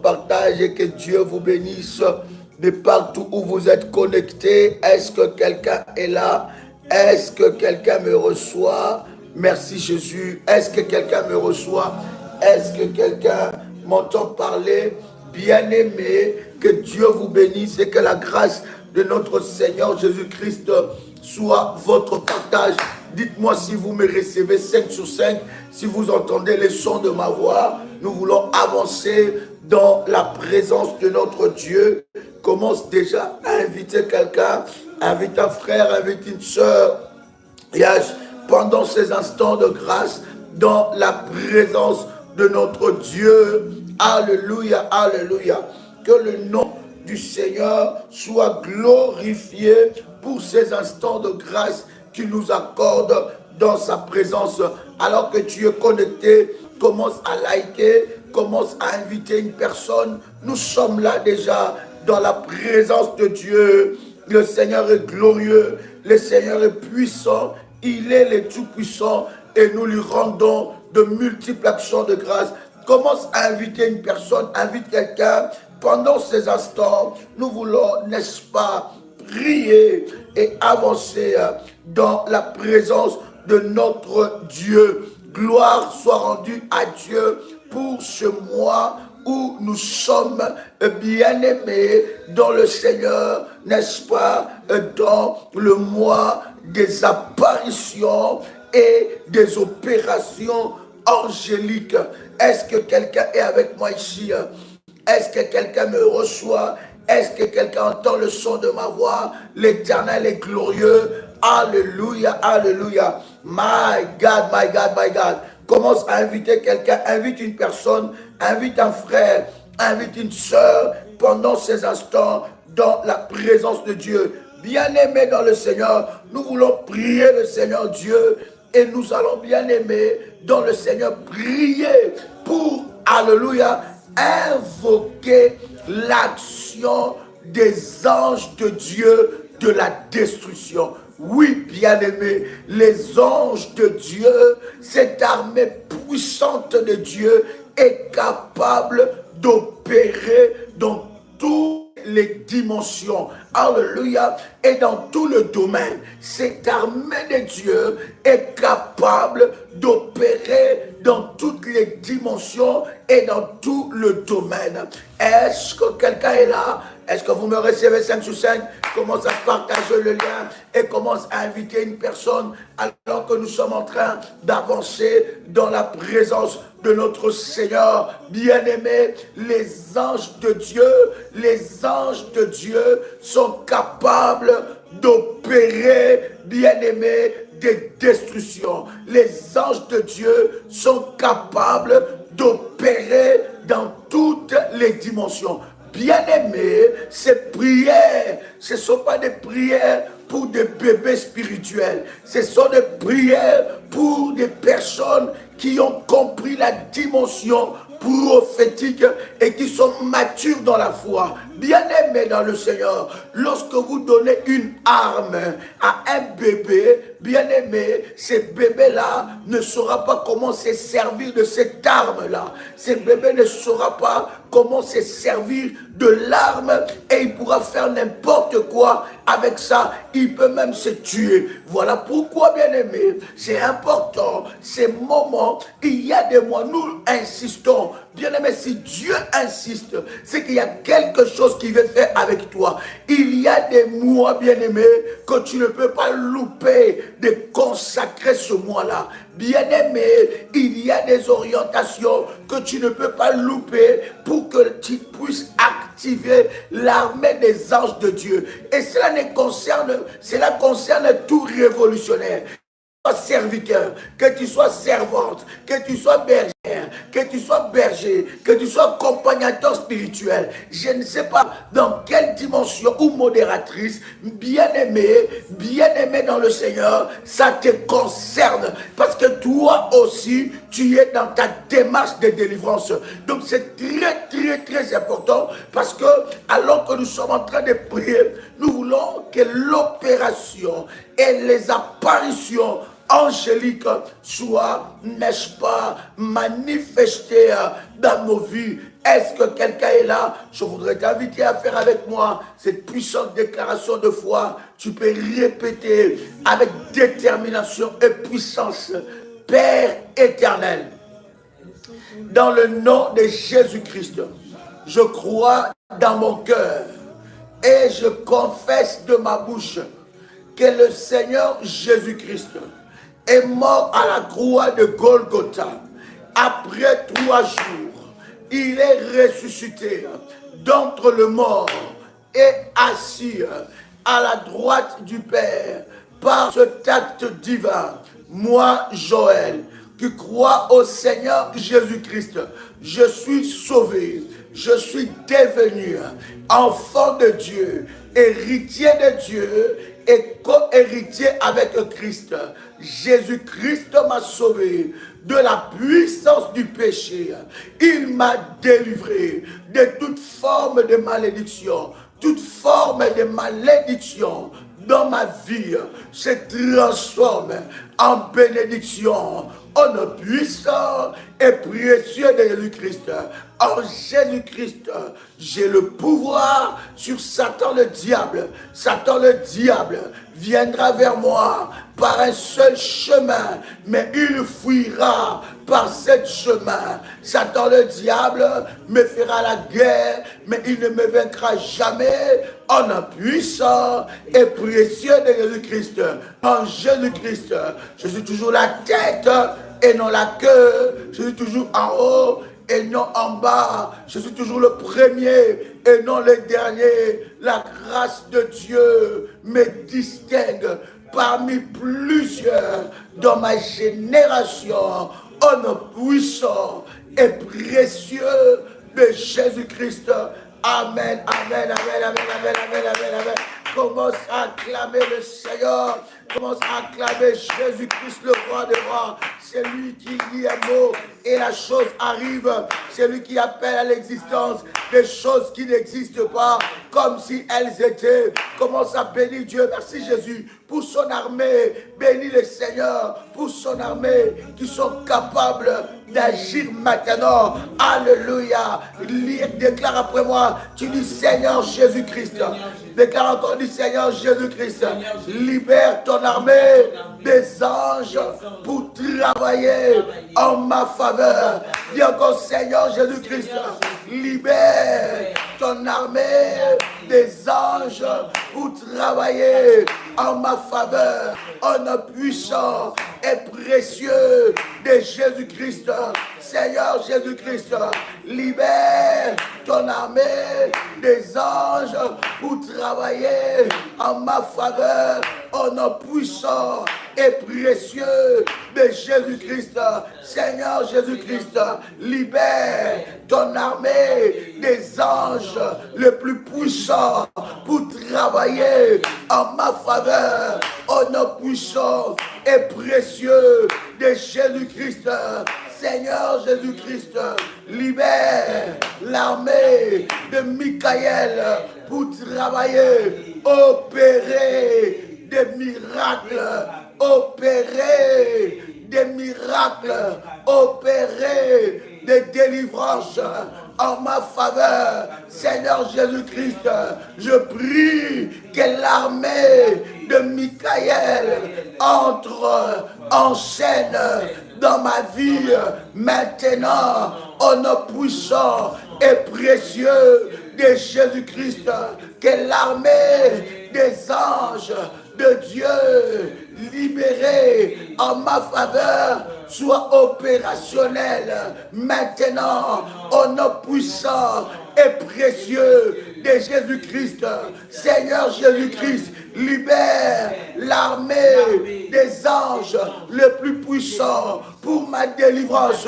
partage et que Dieu vous bénisse de partout où vous êtes connectés. Est-ce que quelqu'un est là? Est-ce que quelqu'un me reçoit? Merci Jésus. Est-ce que quelqu'un me reçoit? Est-ce que quelqu'un m'entend parler? Bien-aimé, que Dieu vous bénisse et que la grâce de notre Seigneur Jésus-Christ soit votre partage. Dites-moi si vous me recevez 5 sur 5, si vous entendez les sons de ma voix. Nous voulons avancer dans la présence de notre Dieu. Commence déjà à inviter quelqu'un, invite un frère, invite une soeur. Pendant ces instants de grâce, dans la présence de notre Dieu. Alléluia, alléluia. Que le nom du Seigneur soit glorifié pour ces instants de grâce qu'il nous accorde dans sa présence. Alors que tu es connecté, commence à liker, commence à inviter une personne. Nous sommes là déjà dans la présence de Dieu. Le Seigneur est glorieux, le Seigneur est puissant, il est le Tout-Puissant et nous lui rendons de multiples actions de grâce. Commence à inviter une personne, invite quelqu'un. Pendant ces instants, nous voulons, n'est-ce pas, prier et avancer dans la présence de notre Dieu. Gloire soit rendue à Dieu pour ce mois où nous sommes bien-aimés dans le Seigneur, n'est-ce pas, dans le mois des apparitions et des opérations angéliques. Est-ce que quelqu'un est avec moi ici? Est-ce que quelqu'un me reçoit? Est-ce que quelqu'un entend le son de ma voix? L'Éternel est glorieux. Alléluia, alléluia. My God, my God, my God. Commence à inviter quelqu'un, invite une personne, invite un frère, invite une sœur pendant ces instants dans la présence de Dieu. Bien-aimés dans le Seigneur, nous voulons prier le Seigneur Dieu et nous allons, bien-aimés dans le Seigneur, prier pour, alléluia, invoquer l'action des anges de Dieu de la destruction. Oui, bien-aimés, les anges de Dieu, cette armée puissante de Dieu est capable d'opérer dans toutes les dimensions. Alléluia. Et dans tout le domaine, cette armée de Dieu est capable d'opérer dans toutes les dimensions et dans tout le domaine. Est-ce que quelqu'un est là? Est-ce que vous me recevez 5 sur 5? Commence à partager le lien et commence à inviter une personne alors que nous sommes en train d'avancer dans la présence de notre Seigneur. Bien-aimés, les anges de Dieu sont capables d'opérer, bien-aimés, des destructions. Les anges de Dieu sont capables d'opérer dans toutes les dimensions. Bien-aimés, ces prières, ce ne sont pas des prières pour des bébés spirituels. Ce sont des prières pour des personnes qui ont compris la dimension prophétique et qui sont matures dans la foi. Bien-aimés dans le Seigneur, lorsque vous donnez une arme à un bébé, bien-aimé, ce bébé-là ne saura pas comment se servir de cette arme-là. Ce bébé ne saura pas comment se servir de l'arme et il pourra faire n'importe quoi avec ça. Il peut même se tuer. Voilà pourquoi, bien-aimé, c'est important, ces moments, il y a des mois, nous insistons. Bien-aimé, si Dieu insiste, c'est qu'il y a quelque chose qu'il veut faire avec toi. Il y a des mois, bien-aimé, que tu ne peux pas louper de consacrer ce mois-là. Bien-aimé, il y a des orientations que tu ne peux pas louper pour que tu puisses activer l'armée des anges de Dieu. Et cela concerne tout révolutionnaire. Serviteur, que tu sois servante, que tu sois bergère, que tu sois berger, que tu sois accompagnateur spirituel, je ne sais pas dans quelle dimension ou modératrice, bien-aimé dans le Seigneur, ça te concerne parce que toi aussi, tu es dans ta démarche de délivrance. Donc c'est très important parce que alors que nous sommes en train de prier, nous voulons que l'opération et les apparitions angélique soit, n'est-ce pas, manifesté dans nos vies Est-ce que quelqu'un est là? Je voudrais t'inviter à faire avec moi cette puissante déclaration de foi. Tu peux répéter avec détermination et puissance. Père éternel, dans le nom de Jésus-Christ, je crois dans mon cœur et je confesse de ma bouche que le Seigneur Jésus-Christ est mort à la croix de Golgotha. Après 3 jours, il est ressuscité d'entre les morts et assis à la droite du Père. Par cet acte divin, moi, Joël, qui crois au Seigneur Jésus-Christ, je suis sauvé, je suis devenu enfant de Dieu, héritier de Dieu et co-héritier avec Christ. Jésus-Christ m'a sauvé de la puissance du péché. Il m'a délivré de toute forme de malédiction, toute forme de malédiction dans ma vie se transforme en bénédiction. Au nom puissant et précieux de Jésus-Christ. En Jésus-Christ, j'ai le pouvoir sur Satan le diable. Satan le diable viendra vers moi par un seul chemin, mais il fuira par ce chemin. Satan le diable me fera la guerre, mais il ne me vaincra jamais. En un puissant et précieux de Jésus-Christ. En Jésus-Christ, je suis toujours la tête et non la queue. Je suis toujours en haut et non en bas. Je suis toujours le premier et non le dernier. La grâce de Dieu me distingue parmi plusieurs dans ma génération. En nom puissant et précieux de Jésus-Christ. Amen, amen, amen, amen, amen, amen, amen, amen. Commence à acclamer le Seigneur. Commence à acclamer Jésus-Christ, le roi des rois. C'est lui qui dit un mot et la chose arrive. C'est lui qui appelle à l'existence des choses qui n'existent pas comme si elles étaient. Commence à bénir Dieu. Merci Jésus pour son armée. Bénis le Seigneur pour son armée qui sont capables d'agir maintenant. Alléluia. Déclare après moi. Tu dis Seigneur Jésus-Christ. Déclare encore du Seigneur Jésus-Christ. Libère ton armée des anges pour travailler en ma faveur. Dis encore Seigneur Jésus-Christ. Libère ton armée des anges pour travailler en ma faveur. En nom puissant et précieux de Jésus-Christ. Seigneur Jésus-Christ, libère ton armée des anges pour travailler en ma faveur. Au nom puissant et précieux de Jésus-Christ. Seigneur Jésus-Christ, libère ton armée des anges les plus puissants pour travailler en ma faveur. Au nom puissant et précieux de Jésus-Christ. Seigneur Jésus-Christ, libère l'armée de Michael pour travailler, opérer des miracles, opérer des miracles, opérer des délivrances en ma faveur. Seigneur Jésus-Christ, je prie que l'armée de Michael entre en scène dans ma vie maintenant, au nom puissant et précieux de Jésus-Christ, que l'armée des anges de Dieu libérée en ma faveur soit opérationnelle maintenant, au nom puissant et précieux de Jésus-Christ. Seigneur Jésus-Christ, libère l'armée des anges le plus puissant pour ma délivrance.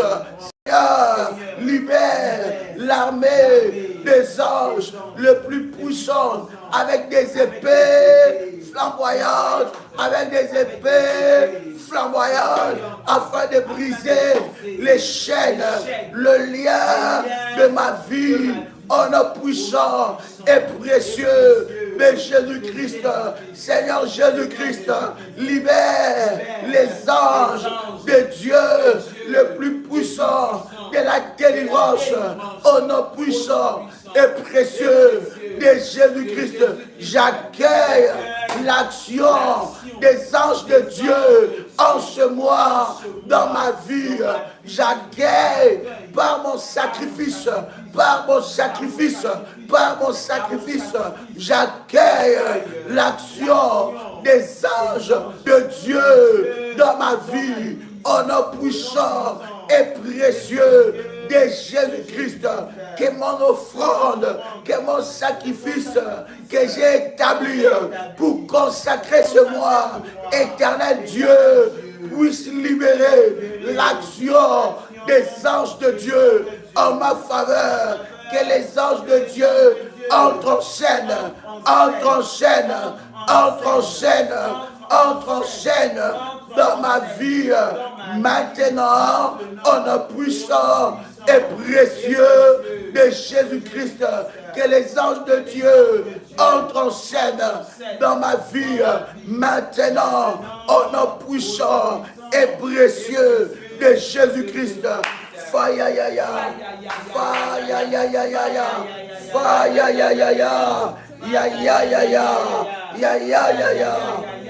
Seigneur, libère l'armée des anges le plus puissant avec des épées flamboyantes, avec des épées flamboyantes, afin de briser les chaînes, le lien de ma vie. En nom puissant et précieux de Jésus-Christ. Seigneur Jésus-Christ, libère les anges de Dieu le plus puissant de la délivrance, au nom puissant et précieux de Jésus-Christ. J'accueille l'action des anges de Dieu en ce mois dans ma vie. J'accueille par mon sacrifice, j'accueille l'action des anges de Dieu dans ma vie, au nom puissant et précieux de Jésus-Christ. Que mon offrande, que mon sacrifice que j'ai établi pour consacrer ce mois, éternel Dieu, puisse libérer l'action des anges de Dieu en ma faveur. Que les anges de Dieu entrent en scène, dans ma vie, maintenant, au nom puissant et précieux de Jésus-Christ. Que les anges de Dieu entrent en scène dans ma vie, maintenant, au nom puissant et précieux de Jésus-Christ.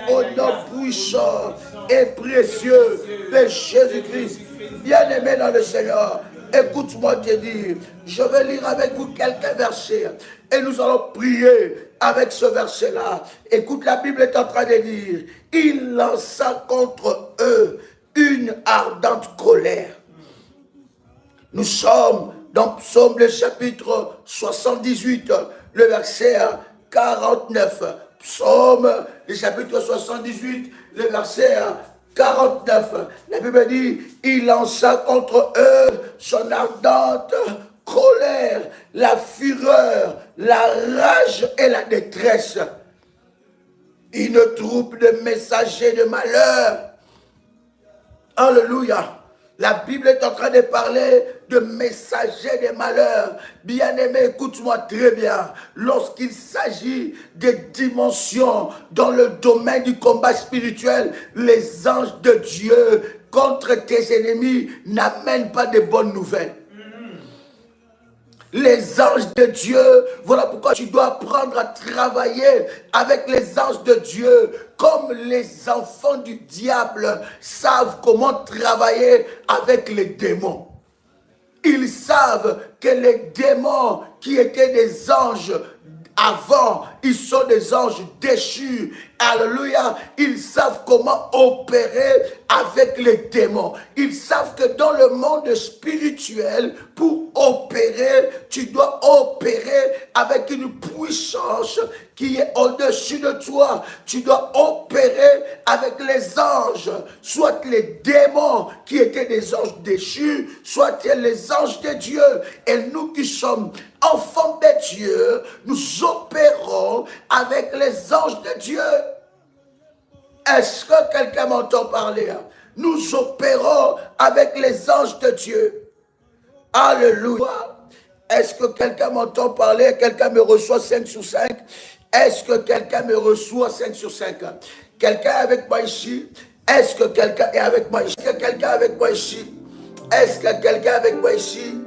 Au nom puissant et précieux de Jésus-Christ. Bien-aimé dans le Seigneur, écoute-moi te dire, je vais lire avec vous quelques versets et nous allons prier avec ce verset-là. Écoute, la Bible est en train de dire, il lança contre eux une ardente colère. Nous sommes dans Psaume le chapitre 78, le verset 49. Psaume le chapitre 78, le verset 49. La Bible dit, il lança contre eux son ardente colère, la fureur, la rage et la détresse. Une troupe de messagers de malheur. Alléluia. La Bible est en train de parler de messagers des malheurs. Bien-aimé, écoute-moi très bien. Lorsqu'il s'agit de dimensions dans le domaine du combat spirituel, les anges de Dieu contre tes ennemis n'amènent pas de bonnes nouvelles. Les anges de Dieu, voilà pourquoi tu dois apprendre à travailler avec les anges de Dieu, comme les enfants du diable savent comment travailler avec les démons. Ils savent que les démons qui étaient des anges avant, ils sont des anges déchus. Alléluia. Ils savent comment opérer avec les démons. Ils savent que dans le monde spirituel, pour opérer, tu dois opérer avec une puissance qui est au-dessus de toi. Tu dois opérer avec les anges, soit les démons qui étaient des anges déchus, soit les anges de Dieu. Et nous qui sommes enfants de Dieu, nous opérons avec les anges de Dieu. Est-ce que quelqu'un m'entend parler? Nous opérons avec les anges de Dieu. Alléluia. Est-ce que quelqu'un m'entend parler? Quelqu'un me reçoit 5 sur 5? Est-ce que quelqu'un me reçoit 5 sur 5? Quelqu'un est avec moi ici? Est-ce que quelqu'un est avec moi ici? Est-ce que quelqu'un est avec moi ici? Est-ce que quelqu'un est avec moi ici?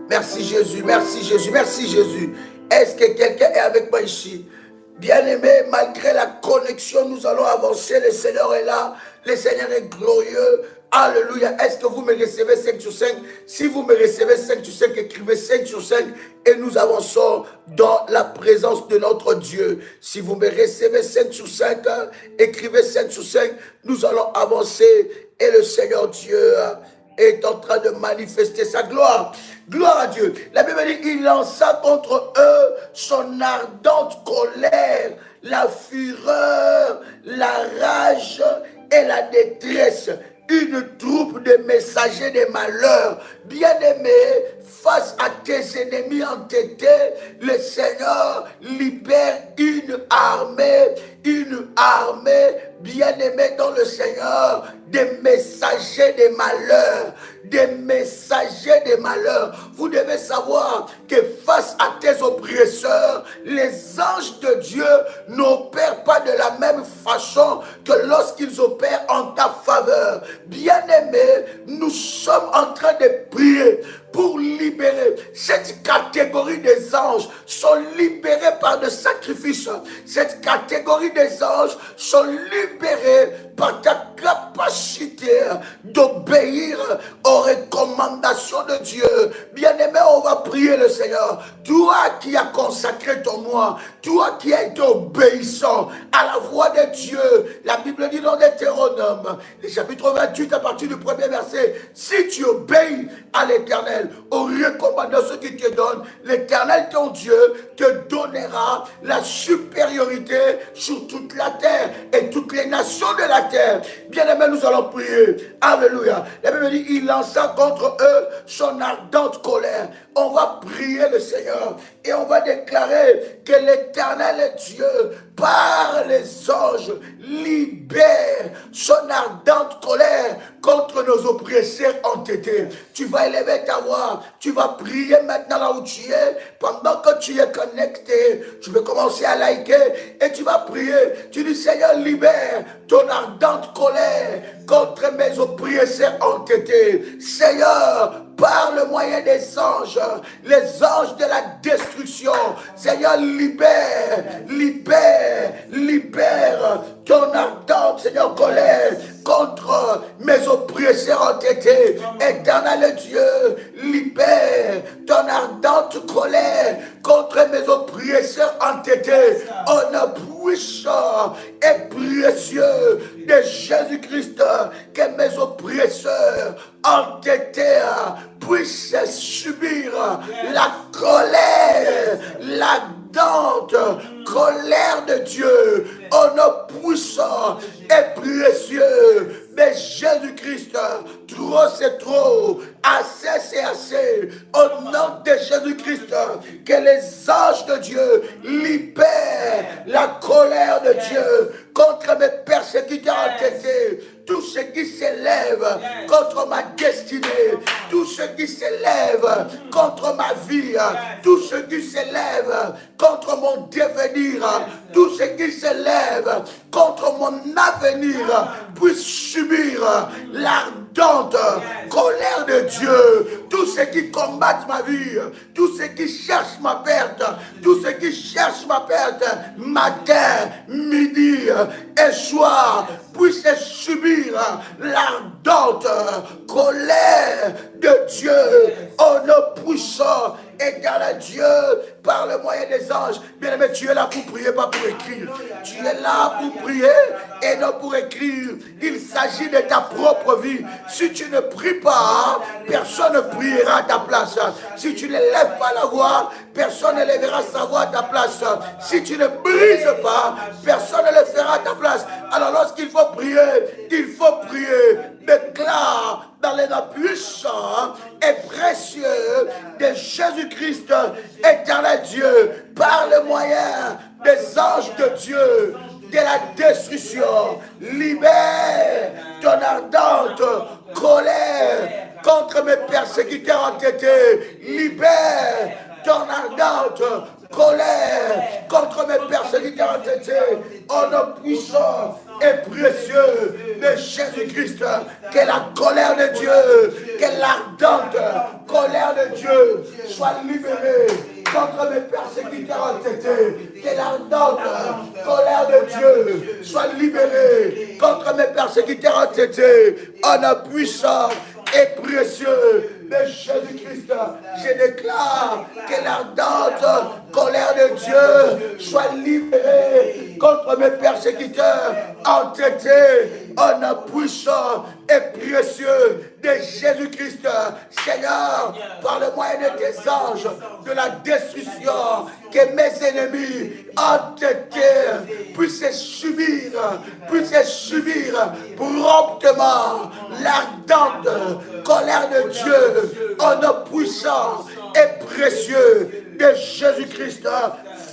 Merci Jésus, merci Jésus, merci Jésus. Est-ce que quelqu'un est avec moi ici? Bien-aimé, malgré la connexion, nous allons avancer. Le Seigneur est là. Le Seigneur est glorieux. Alléluia. Est-ce que vous me recevez 5 sur 5? Si vous me recevez 5 sur 5, écrivez 5 sur 5 et nous avançons dans la présence de notre Dieu. Si vous me recevez 5 sur 5, écrivez 5 sur 5. Nous allons avancer et le Seigneur Dieu est en train de manifester sa gloire. Gloire à Dieu. La Bible dit, il lança contre eux son ardente colère, la fureur, la rage et la détresse. Une troupe de messagers des malheurs. Bien-aimés, face à tes ennemis entêtés, le Seigneur libère une armée bien-aimée dans le Seigneur, des messagers des malheurs, des messagers des malheurs. Vous devez savoir que face à tes oppresseurs, les anges de Dieu n'opèrent pas de la même façon que lorsqu'ils opèrent en ta faveur. Bien-aimés, nous sommes en train de prier anges sont libérés par le sacrifice. Cette catégorie des anges sont libérés par ta capacité d'obéir aux recommandations de Dieu. Bien-aimé, on va prier le Seigneur. Toi qui as consacré ton moi, toi qui as été obéissant à la voix de Dieu, la Bible dit dans Deutéronome, le chapitre 28 à partir du premier verset, si tu obéis à l'Éternel, aux recommandations qu'il te donne, l'Éternel ton Dieu te donnera la supériorité sur toute la terre et toutes les nations de la terre. Bien-aimés, nous allons prier. Alléluia. La Bible dit, il lança contre eux son ardente colère. On va prier le Seigneur et on va déclarer que l'Éternel est Dieu. Par les anges, libère son ardente colère contre nos oppresseurs entêtés. Tu vas élever ta voix, tu vas prier maintenant là où tu es, pendant que tu es connecté, tu peux commencer à liker et tu vas prier. Tu dis, Seigneur, libère ton ardente colère contre mes oppresseurs entêtés. Seigneur, par le moyen des anges, les anges de la destruction, Seigneur, libère ton ardente, Seigneur, colère contre mes oppresseurs entêtés. Éternel Dieu, libère ton ardente colère contre mes oppresseurs entêtés. Au nom puissant et précieux de Jésus-Christ, que mes oppresseurs entêtés puissent subir la colère, l'ardente colère de Dieu, au nom puissant et précieux de Jésus-Christ. Trop c'est trop, assez c'est assez. Au nom de Jésus-Christ, que les anges de Dieu libèrent la colère de Dieu contre mes persécuteurs entêtés. Tout ce qui s'élève contre ma destinée, tout ce qui s'élève contre ma vie, tout ce qui s'élève contre mon devenir, tout ce qui s'élève contre mon avenir, puisse subir l'ardente colère de Dieu. Tous ceux qui combattent ma vie, tous ceux qui cherchent ma perte, tous ceux qui cherchent ma perte, matin, midi et soir, puissent subir l'ardente colère de Dieu. Au nom puissant, éternel Dieu, par le moyen des anges. Bien-aimé, tu es là pour prier, pas pour écrire. Tu es là pour prier et non pour écrire. Il s'agit de ta propre vie. Si tu ne pries pas, personne ne priera à ta place. Si tu ne lèves pas la voix, personne ne lèvera sa voix à ta place. Si tu ne brises pas, personne ne le fera à ta place. Alors lorsqu'il faut prier, il faut prier. Déclare dans les noms puissants et précieux de Jésus-Christ, éternel Dieu, par le moyen des anges de Dieu, de la destruction, libère ton ardente colère contre mes persécuteurs entêtés, libère ton ardente colère contre mes persécuteurs entêtés, au nom puissant et précieux de Jésus-Christ, que la colère de Dieu, que l'ardente colère de Dieu soit libérée contre mes persécuteurs entêtés, que l'ardente colère de Dieu soit libérée contre mes persécuteurs entêtés, au nom puissant et précieux de Jésus-Christ. Je déclare que l'ardente colère de Dieu soit libérée contre mes persécuteurs entêtés, au nom puissant et précieux de Jésus-Christ. Seigneur, par le moyen de tes anges de la destruction, que mes ennemis entêtés puissent subir promptement l'ardente colère de Dieu, au nom puissant et précieux de Jésus-Christ.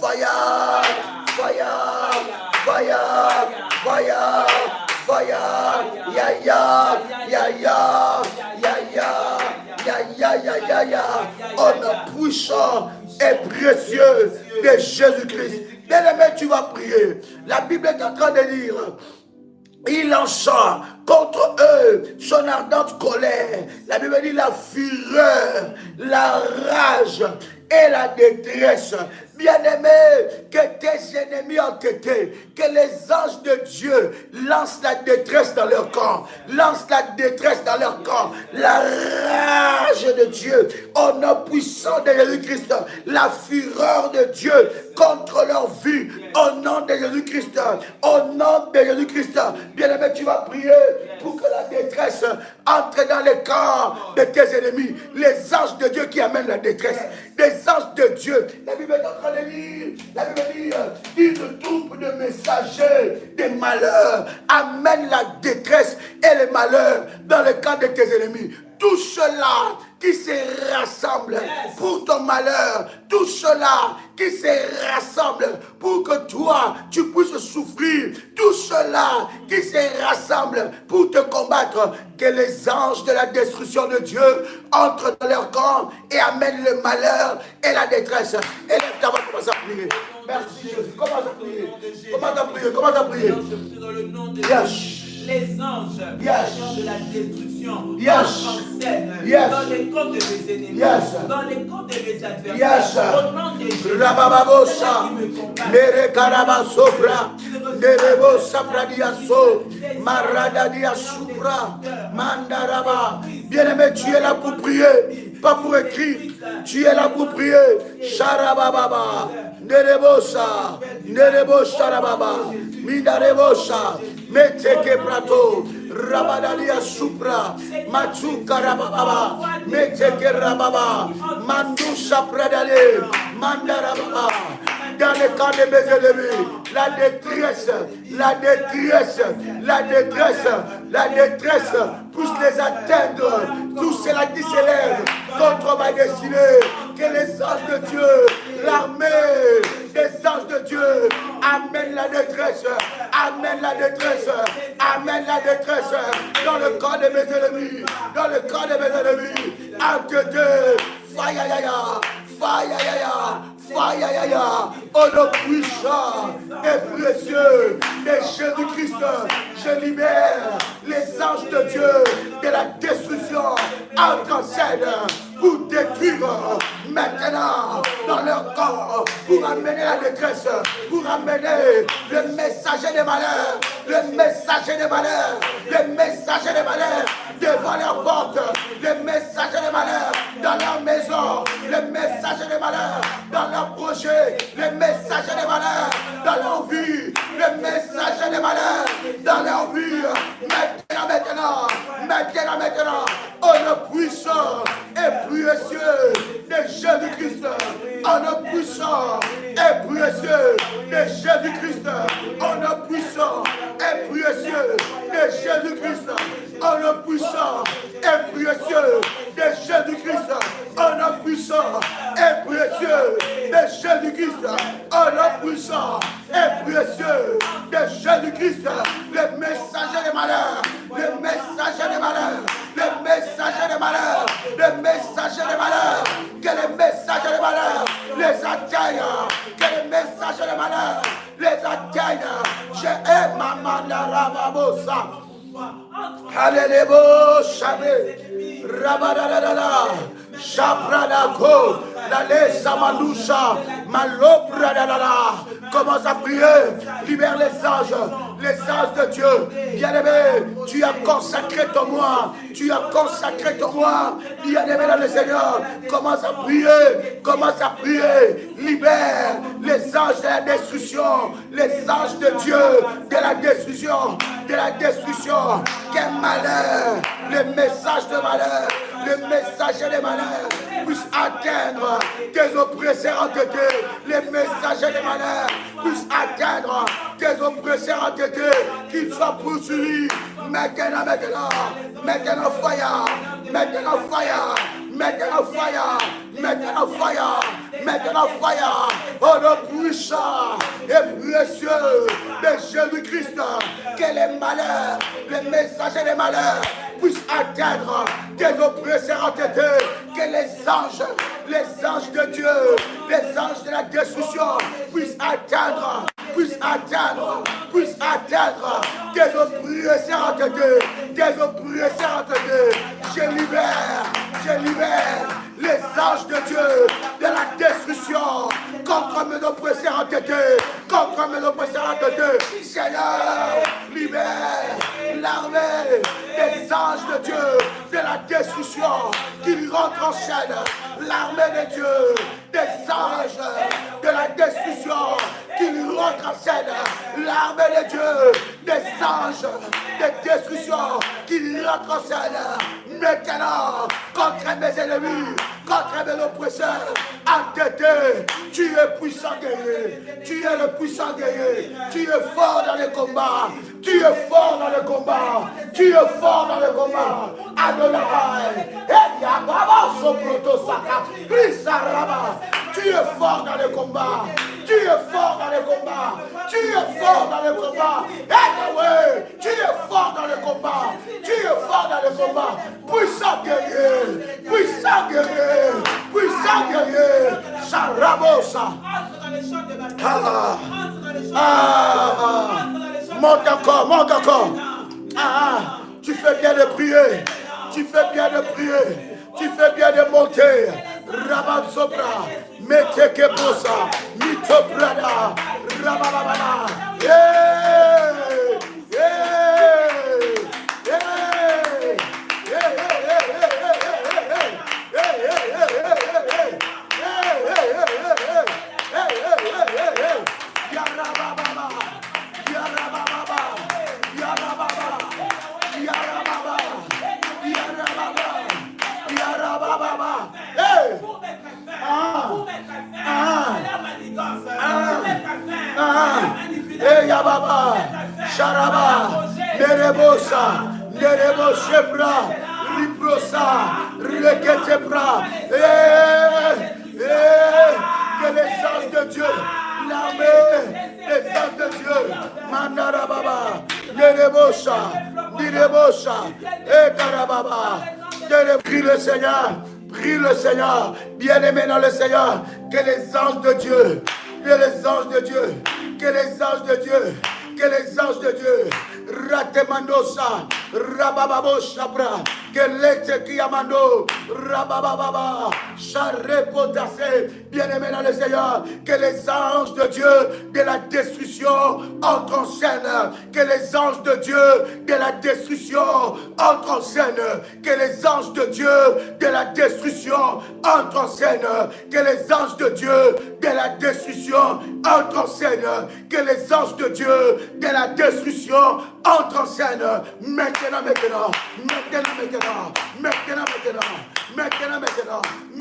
Fire, fire, fire, fire, fire, ya ya, ya ya, ya ya, ya ya, ya ya ya, au nom puissant et précieux de Jésus-Christ. Bien-aimé, tu vas prier. La Bible est en train de dire, il lança contre eux son ardente colère. La Bible dit la fureur, la rage et la détresse. Bien-aimé, que tes ennemis entêtés, que les anges de Dieu lancent la détresse dans leur camp, lancent la détresse dans leur camp, la rage de Dieu, au nom puissant de Jésus-Christ, la fureur de Dieu contre leur vie, au nom de Jésus-Christ, au nom de Jésus-Christ. Bien-aimé, tu vas prier pour que la détresse entre dans les camps de tes ennemis, les anges de Dieu qui amènent la détresse, des anges de Dieu. La Bible est en train de lire, la Bible dit, une troupe de messagers des malheurs amène la détresse et les malheurs dans le camp de tes ennemis. Tout cela qui se rassemble pour ton malheur, tout cela qui se rassemble pour que toi, tu puisses souffrir, tout cela qui se rassemble pour te combattre, que les anges de la destruction de Dieu entrent dans leur camp et amènent le malheur et la détresse. Élève ta voix, commence à prier. Merci Jésus, commence à prier. Commence à prier, commence à prier. Dans le nom de Jésus. Les anges de la destruction entrent en scène dans les camps de mes ennemis, dans les camps de mes adversaires. Au nom de Jésus, Rabababosa, Mere Karabasopra, Nerebo Sapradiaso, Maradadia Supra, Mandaraba. Bien-aimé, tu es là pour prier, pas pour écrire. Tu es là pour prier. Sharababa, Nerebosa, Nerebo Sharababa, Mindarebosa. Meteke prato, Rabadalia supra, Machuka rababa, Meteke rababa, Mandusha pradale, Mandarababa. Dans le camp de mes ennemis, la détresse, la détresse, la détresse, la détresse, puisse les atteindre, tout cela qui s'élève contre ma destinée, que les anges de Dieu, l'armée des anges de Dieu, amène la détresse, amène la détresse, amène la détresse dans le camp de mes ennemis, dans le camp de mes ennemis, acte de fayayaya, fayayaya, fayayaya, oh le puissant et précieux de Jésus-Christ, je libère les anges de Dieu de la destruction entre en scène pour détruire maintenant dans leur corps, pour amener la détresse, pour amener le messager des malheurs, le messager des malheurs, le messager des malheurs devant leur porte, le messager des malheurs dans leur maison, le messager des malheurs dans leur projet, le messager des malheurs dans leur vie, le messager des malheurs dans leur vie, maintenant, oh le puissant et précieux de Jésus-Christ, oh le puissant et précieux de Jésus-Christ, oh le puissant et précieux de Jésus-Christ, oh le puissant et précieux de Jésus-Christ, oh le puissant et précieux de Jésus-Christ, oh le puissant et précieux de Jésus-Christ, le messager des malheurs, le messager des malheurs, le messager des malheurs, le messager des malheurs, que les messagers des malheurs les atteignent, que les messagers des malheurs les atteignent. Je hais ma mandarababosa. Alléluia, Shabé, Rabadadadada, Shabradako, la Samalusha, Malopradadada. Commence à prier, libère les anges de Dieu. Bien-aimé, tu as consacré ton moi, tu as consacré ton moi. Bien-aimé dans le Seigneur, commence à prier, libère les anges de la destruction, les anges de Dieu de la destruction, Quel malheur, le message de malheur, le messager des malheurs puisse atteindre tes oppresseurs entêtés, les messagers des malheurs puissent atteindre tes oppresseurs entêtés, qu'ils soient poursuivis maintenant, fire, oh le puissant et précieux de Jésus-Christ, que les malheurs, les messagers des malheurs puissent atteindre tes oppresseurs entêtés, que les anges de Dieu, les anges de la destruction puissent atteindre tes oppresseurs entêtés, Je libère les anges de Dieu de la destruction contre mes oppresseurs entêtés, contre mes oppresseurs entêtés. Seigneur, libère l'armée des anges de Dieu de la destruction qui rentre en chaîne. L'armée de Dieu, des anges de la destruction qui rentre en scène. L'armée de Dieu, des anges de destruction qui rentre en scène. Maintenant, contre mes ennemis, contre mes oppresseurs, entêtés, tu es puissant guerrier, tu es le puissant guerrier, tu es fort dans les combats, tu es fort dans le combat, tu es fort dans le combat. Adonai, tu es fort dans le combat, tu es fort dans le combat, tu es fort dans le combat. Tu es fort dans le combat, tu es fort dans le combat. Puissant guerrier, puissant guerrier, puissant guerrier. Sarabosa. Monte encore, monte encore. Tu fais bien de prier, tu fais bien de prier, tu fais bien de monter. Rabat Sopra, Mete Keposa, Mito Prada, Rabababa. Yababa, Sharaba, Nerebosa, Nerebo Shebra, Librosa, Reketebra, que les anges de Dieu, l'armée, les anges de Dieu, Mandarababa, Nerebosa, Nerebosa, Karababa, prie le Seigneur, prie le Seigneur, bien-aimé dans le Seigneur, que les anges de Dieu, que les anges de Dieu, que les anges de Dieu, que les anges de Dieu, Ratemandosa, Rabababo Shabra, que l'être qui amando, Rabababa, Charepotase, bien-aimé dans le Seigneur, que les anges de Dieu de la destruction entrent en scène, que les anges de Dieu de la destruction entrent en scène, que les anges de Dieu de la destruction entrent en scène, que les anges de Dieu de la destruction entrent en scène, que les anges de Dieu de la destruction entrent en scène, maintenant, maintenant, maintenant, maintenant, maintenant, maintenant, maintenant,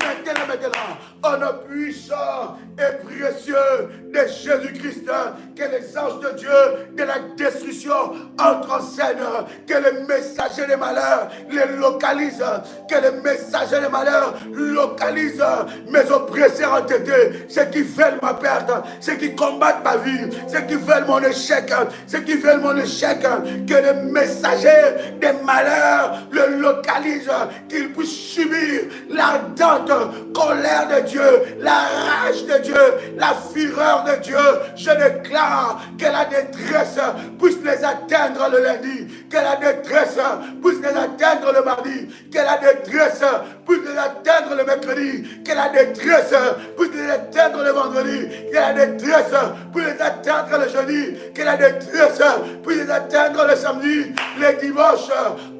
maintenant, maintenant, au nom puissant et précieux de Jésus-Christ, que les anges de Dieu de la destruction entrent en scène, que les messagers des malheurs les localisent, que les messagers des malheurs localisent mes oppresseurs entêtés, ceux qui veulent ma perte, ceux qui combattent ma vie, ceux qui veulent mon échec, ceux qui veulent mon échec, que les messagers des malheurs le localisent, qu'ils puissent subir l'ardente colère de Dieu, la rage de Dieu, la fureur de Dieu. Je déclare que la détresse puisse les atteindre le lundi, que la détresse puisse les atteindre le mardi, que la détresse puisse les atteindre le mercredi, que la détresse puisse les atteindre le vendredi, que la détresse puisse les atteindre le jeudi, que la détresse puisse les atteindre le samedi, les dimanches,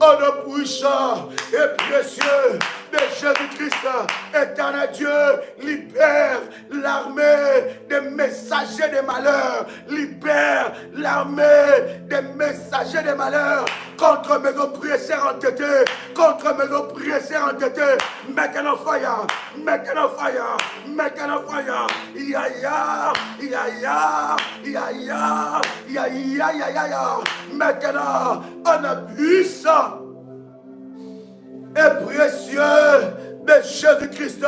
au nom puissant et précieux de Jésus-Christ, éternel Dieu, libère l'armée des messagers des malheurs, libère l'armée des messagers des malheurs contre mes oppresseurs entêtés, contre mes oppresseurs entêtés, maintenant fire, maintenant fire, maintenant fire, ya, maintenant on a puissant et précieux de Jésus-Christ,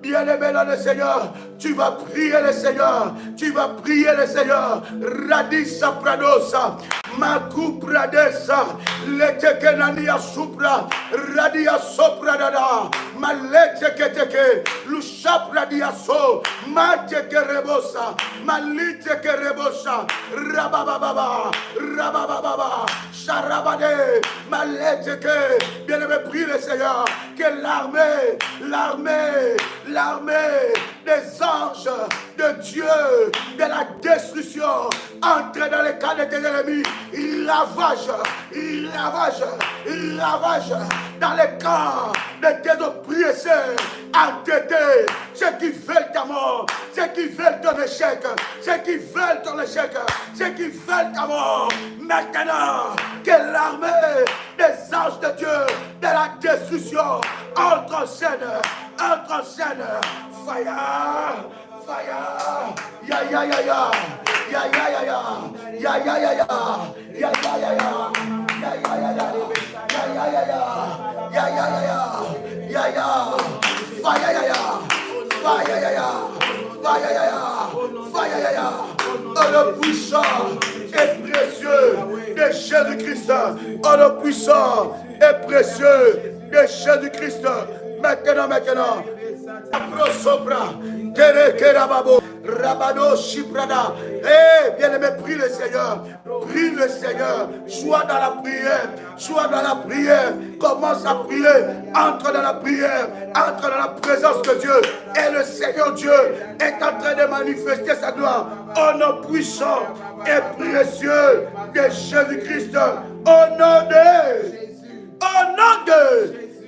bien-aimé dans le Seigneur, tu vas prier le Seigneur, tu vas prier le Seigneur, Radis Sapradosa, Makupra desa, letekenania supra, radia sopra dada, maleteketeke, lushapra diaso, mateke rebosa, maliteke rebosa, rabababa, rabababa, charabade, maleteke, bien-aimé, prie le Seigneur, que l'armée des anges de Dieu, de la destruction, entre dans les camps de tes ennemis, ravage dans les camps de tes oppresseurs, entêtés, ceux qui veulent ta mort, ceux qui veulent ton échec, ceux qui veulent ton échec, ceux qui veulent ta mort. Maintenant, que l'armée des anges de Dieu, de la destruction, entre en scène, fire, ya ya ya ya, ya ya ya ya, ya ya ya ya, ya ya ya ya, ya ya ya ya, ya ya ya ya, ya ya ya ya, ya ya, fire ya ya, fire ya ya, fire ya ya, fire ya ya. Oh le puissant et précieux de Jésus-Christ, oh le puissant et précieux de Jésus-Christ. Maintenant. Prosopra, Terekerababo, Rabado, Shiprada. Eh, bien-aimé, prie le Seigneur, sois dans la prière, commence à prier, entre dans la prière, entre dans la présence de Dieu, et le Seigneur Dieu est en train de manifester sa gloire, au nom puissant et précieux de Jésus-Christ, au nom de,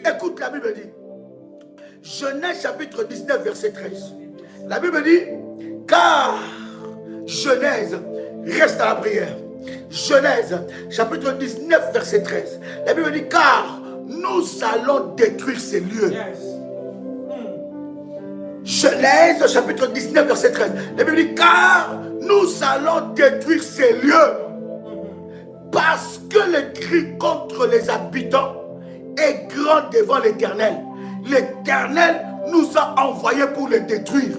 écoute, la Bible dit, Genèse chapitre 19 verset 13. La Bible dit, car Genèse reste à la prière. Genèse chapitre 19 verset 13. La Bible dit, car nous allons détruire ces lieux. Genèse chapitre 19 verset 13. La Bible dit, car nous allons détruire ces lieux. Parce que le cri contre les habitants est grand devant l'Éternel. L'Éternel nous a envoyés pour les détruire.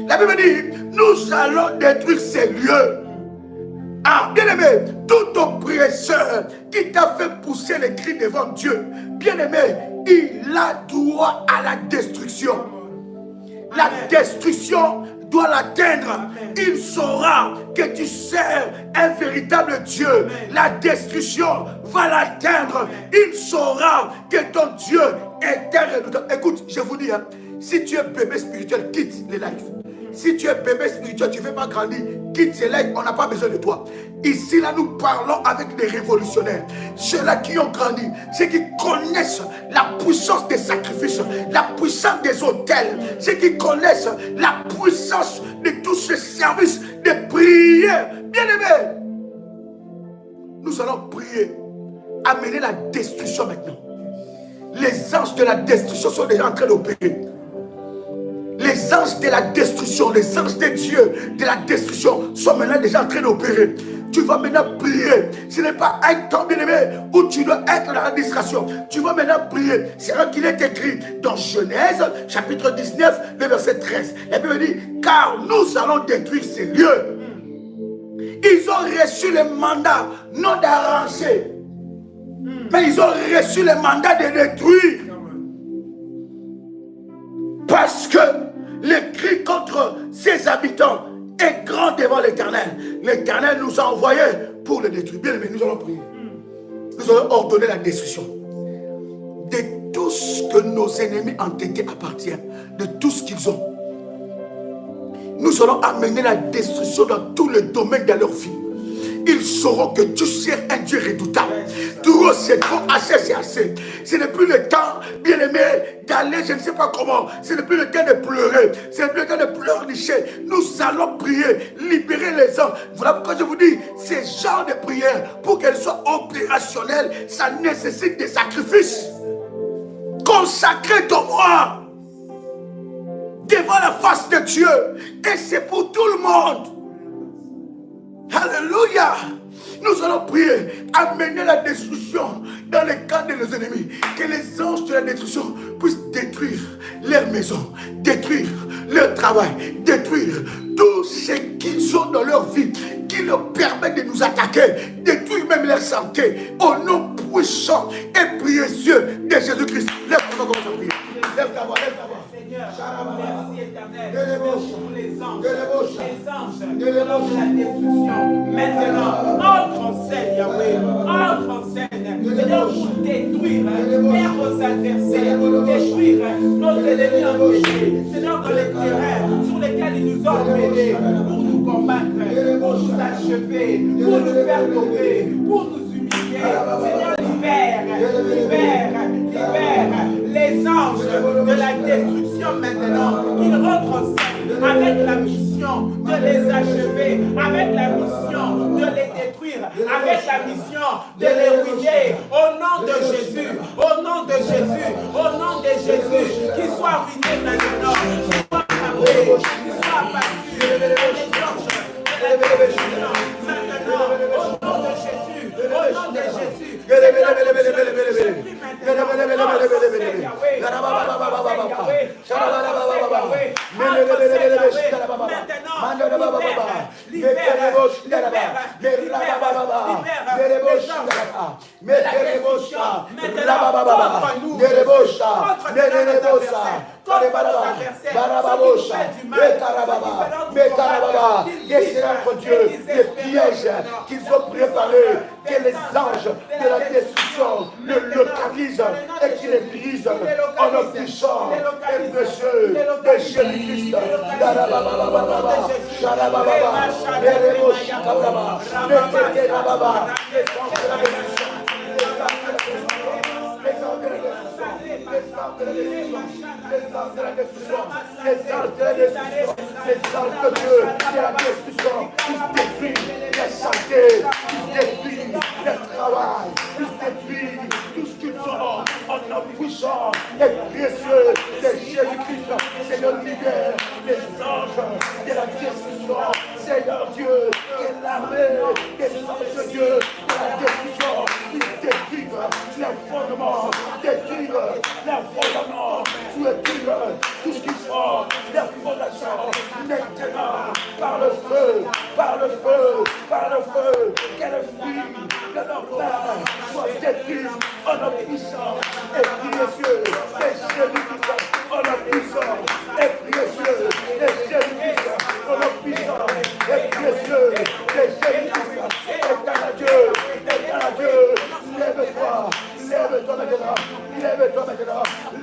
La Bible dit, nous allons détruire ces lieux. Ah, bien-aimé, tout oppresseur qui t'a fait pousser les cris devant Dieu, bien-aimé, il a droit à la destruction. La destruction doit l'atteindre. Il saura que tu sers un véritable Dieu. La destruction va l'atteindre. Il saura que ton Dieu est un redoutant. Écoute, je vous dis, hein, si tu es bébé spirituel, quitte les lives. Si tu es bébé spirituel, tu ne veux pas grandir, quitte ces lives, on n'a pas besoin de toi. Ici, là, nous parlons avec des révolutionnaires. Ceux-là qui ont grandi, ceux qui connaissent la puissance des sacrifices, la puissance des autels, ceux qui connaissent la puissance de tous ces services de prière. Bien-aimés, nous allons prier, amener la destruction maintenant. Les anges de la destruction sont déjà en train d'opérer. Les anges de la destruction, les anges de Dieu de la destruction sont maintenant déjà en train d'opérer. Tu vas maintenant prier. Ce n'est pas un temps, bien-aimé, où tu dois être dans la distraction. Tu vas maintenant prier. C'est là qu'il est écrit dans Genèse, chapitre 19, le verset 13. La Bible dit, car nous allons détruire ces lieux. Ils ont reçu le mandat, non d'arranger, mais ils ont reçu le mandat de détruire. Parce que le cri contre ses habitants est grand devant l'Éternel. L'Éternel nous a envoyés pour le détruire. Bien aimé, nous allons prier. Nous allons ordonner la destruction de tout ce que nos ennemis entêtés appartiennent, de tout ce qu'ils ont. Nous allons amener la destruction dans tous les domaines de leur vie. Ils sauront que tu sers un Dieu redoutable. Trop c'est trop, assez c'est assez. Ce n'est plus le temps, bien aimé, d'aller, je ne sais pas comment. Ce n'est plus le temps de pleurer. Ce n'est plus le temps de pleurnicher. Nous allons prier, libérer les hommes. Voilà pourquoi je vous dis, ces genres de prières, pour qu'elles soient opérationnelles, ça nécessite des sacrifices. Consacrez ton moi devant la face de Dieu. Et c'est pour tout le monde. Alléluia. Nous allons prier, amener la destruction dans les camps de nos ennemis. Que les anges de la destruction puissent détruire leur maison, détruire leur travail, détruire tout ce qu'ils ont dans leur vie qui leur permet de nous attaquer, détruire même leur santé, au nom puissant et précieux de Jésus-Christ. Lève-toi, commence à prier. Lève ta voix, lève ta voix. Seigneur, merci éternel pour les anges de la destruction. Maintenant, entre en scène, Yahweh, entre en scène, Seigneur, pour détruire vos adversaires, détruire nos ennemis empêchés, Seigneur, dans les terrains sur lesquels ils nous ont mêlés, pour nous combattre, pour nous achever, pour nous faire tomber, pour nous humilier. Seigneur, libère les anges de la destruction maintenant, qu'ils rentrent en scène avec la mission de les achever, avec la mission de les détruire, avec la mission de les ruiner. Au nom de Jésus, au nom de Jésus, au nom de Jésus, qu'ils soient ruinés maintenant, qu'ils soient frappés, qu'ils soient abattus, les anges de la destruction maintenant, au nom de Jésus, au nom de Jésus. Qu'ils ont préparés, que les anges de la destruction le localisent et qu'ils les brisent en leur puissant et précieux de Jésus-Christ. Les anges de Dieu de la destruction, ils détruisent la santé, ils détruisent le travail, ils détruisent tout ce qu'ils ont en leur puissant et précieux de Jésus-Christ. Seigneur, libère les anges de la destruction. Seigneur Dieu, que l'armée des anges de Dieu de la destruction, ils détruisent les fondements, détruisent les fondements, détruisent tout ce qu'ils font, les fondations, maintenant, par le feu, par le feu, par le feu, que le fruit de leur main soit détruit en notre puissant et précieux, et Jésus-Christ, en notre puissant et précieux, et Jésus-Christ, en notre puissant et précieux, et Jésus-Christ, éternel Dieu, lève-toi maintenant,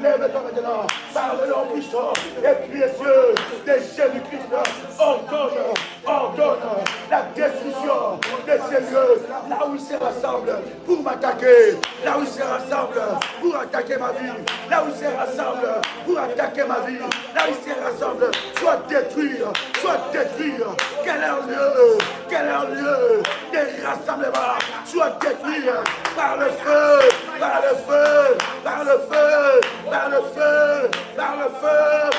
lève-toi maintenant, par le nom puissant et précieux de Jésus-Christ, ordonne la destruction de ces lieux, là où ils se rassemblent pour m'attaquer, là où ils se rassemblent pour attaquer ma vie, là où ils se rassemblent pour attaquer ma vie, là où ils se rassemblent, soit détruire, quel est leur lieu de rassemblement, soit détruire par le feu, par le feu, par le feu, par le feu, par le feu,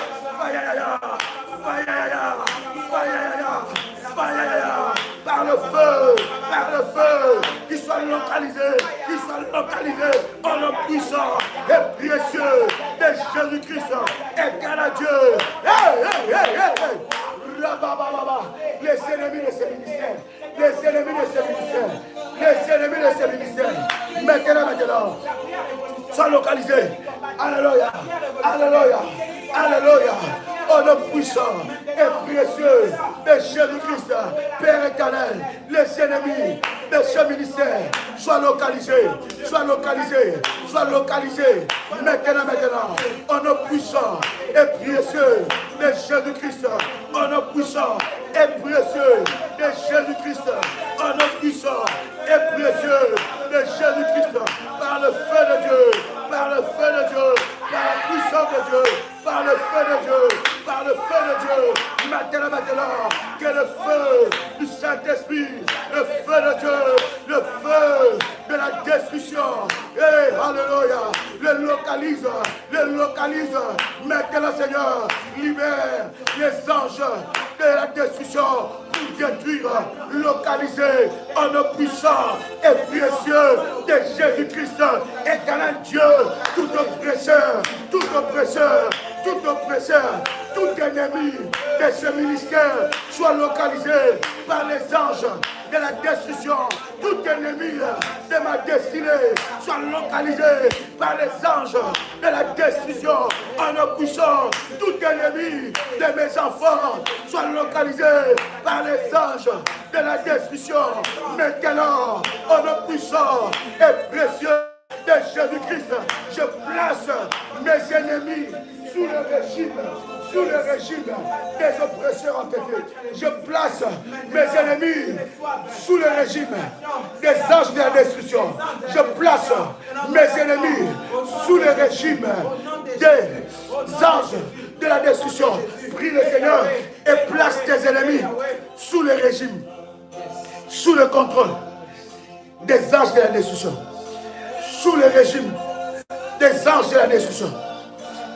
par le feu, qu'ils soient localisés en nom puissant et précieux de Jésus-Christ, éternel Dieu. Les ennemis de ces ministères, maintenant, soient localisés. Alléluia, au nom puissant et précieux de Jésus-Christ, Père éternel, les ennemis de ce ministère soient localisés, maintenant, au nom puissant et précieux de Jésus-Christ, au nom puissant et précieux de Jésus-Christ, au nom puissant et précieux de Jésus-Christ, par le feu de Dieu, par le feu de Dieu, par la puissance de Dieu, par le feu de Dieu, par le feu de Dieu, maintenant, que le feu du Saint-Esprit, le feu de Dieu, le feu de la destruction, et alléluia, le localise, maintenant Seigneur, libère les anges de la destruction pour détruire, localiser en nom puissant et précieux de Jésus-Christ, éternel Dieu, tout oppresseur tout oppresseur, tout ennemi de ce ministère soit localisé par les anges de la destruction. Tout ennemi de ma destinée soit localisé par les anges de la destruction. En nos puissants, tout ennemi de mes enfants soit localisé par les anges de la destruction. Maintenant, en nos puissants et précieux de Jésus-Christ, je place mes ennemis sous le régime des oppresseurs entêtés. Je place mes ennemis sous le régime des anges de la destruction. Je place mes ennemis sous le régime des anges de la destruction. Prie le Seigneur et place tes ennemis sous le régime, sous le contrôle des anges de la destruction. Sous le régime des anges de la destruction.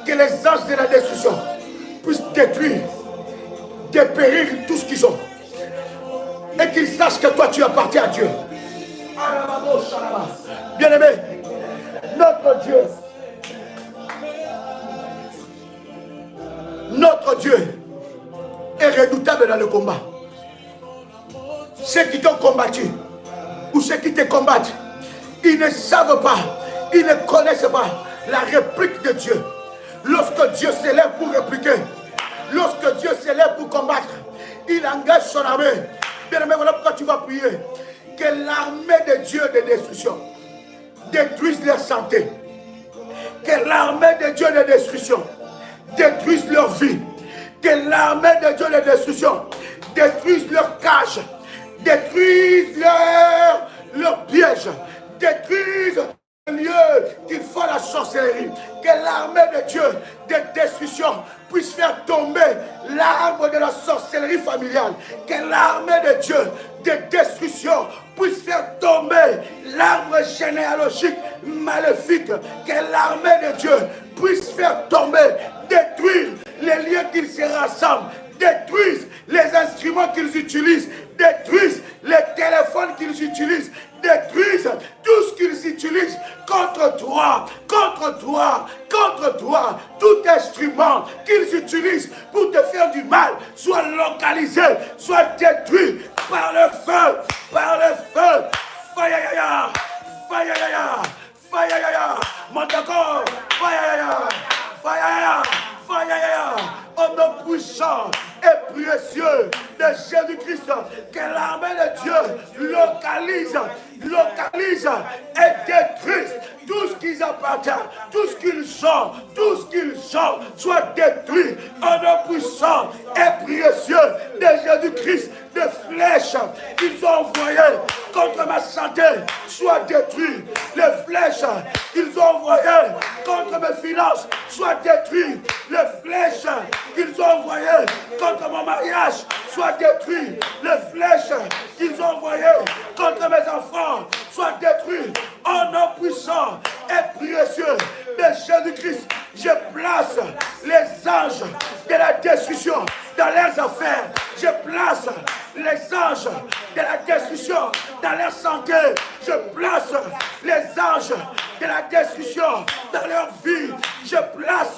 Que les anges de la destruction puissent détruire, dépérir tout ce qu'ils ont. Et qu'ils sachent que toi tu appartiens à Dieu. Bien-aimé, notre Dieu est redoutable dans le combat. Ceux qui t'ont combattu ou ceux qui te combattent, ils ne savent pas, ils ne connaissent pas la réplique de Dieu. Lorsque Dieu s'élève pour répliquer, lorsque Dieu s'élève pour combattre, il engage son armée. Bien-aimé, voilà pourquoi tu vas prier. Que l'armée de Dieu de destruction détruise leur santé. Que l'armée de Dieu de destruction détruise leur vie. Que l'armée de Dieu de destruction détruise leur cage. Détruise leur piège. Détruise le lieu qu'ils font la sorcellerie. Que l'armée de Dieu de destruction puisse faire tomber l'arbre de la sorcellerie familiale. Que l'armée de Dieu de destruction puisse faire tomber l'arbre généalogique maléfique. Que l'armée de Dieu puisse faire tomber, détruire les lieux qu'ils se rassemblent, détruisent les instruments qu'ils utilisent, détruisent les téléphones qu'ils utilisent, détruisent tout ce qu'ils utilisent contre toi, contre toi, contre toi. Tout instrument qu'ils utilisent pour te faire du mal soit localisé, soit détruit par le feu, par le feu. Fayaya, fayaya, fayaya, Montako, fayaya, fayaya, fayaya. Au nom puissant et précieux de Jésus-Christ, que l'armée de Dieu localise et détruise tout ce qu'ils appartiennent, tout ce qu'ils sont, soit détruit. Au nom puissant et précieux de Jésus-Christ, de flèches qu'ils ont envoyées contre ma santé soient détruites. Les flèches qu'ils ont envoyées contre mes finances soient détruites. Les flèches qu'ils ont envoyées contre mon mariage soient détruites. Les flèches qu'ils ont envoyées contre mes enfants soient détruites. Au nom puissant et précieux de Jésus-Christ, je place les anges de la destruction dans leurs affaires. Je place les anges de la destruction dans leur santé. Je place les anges de la destruction dans leur vie. Je place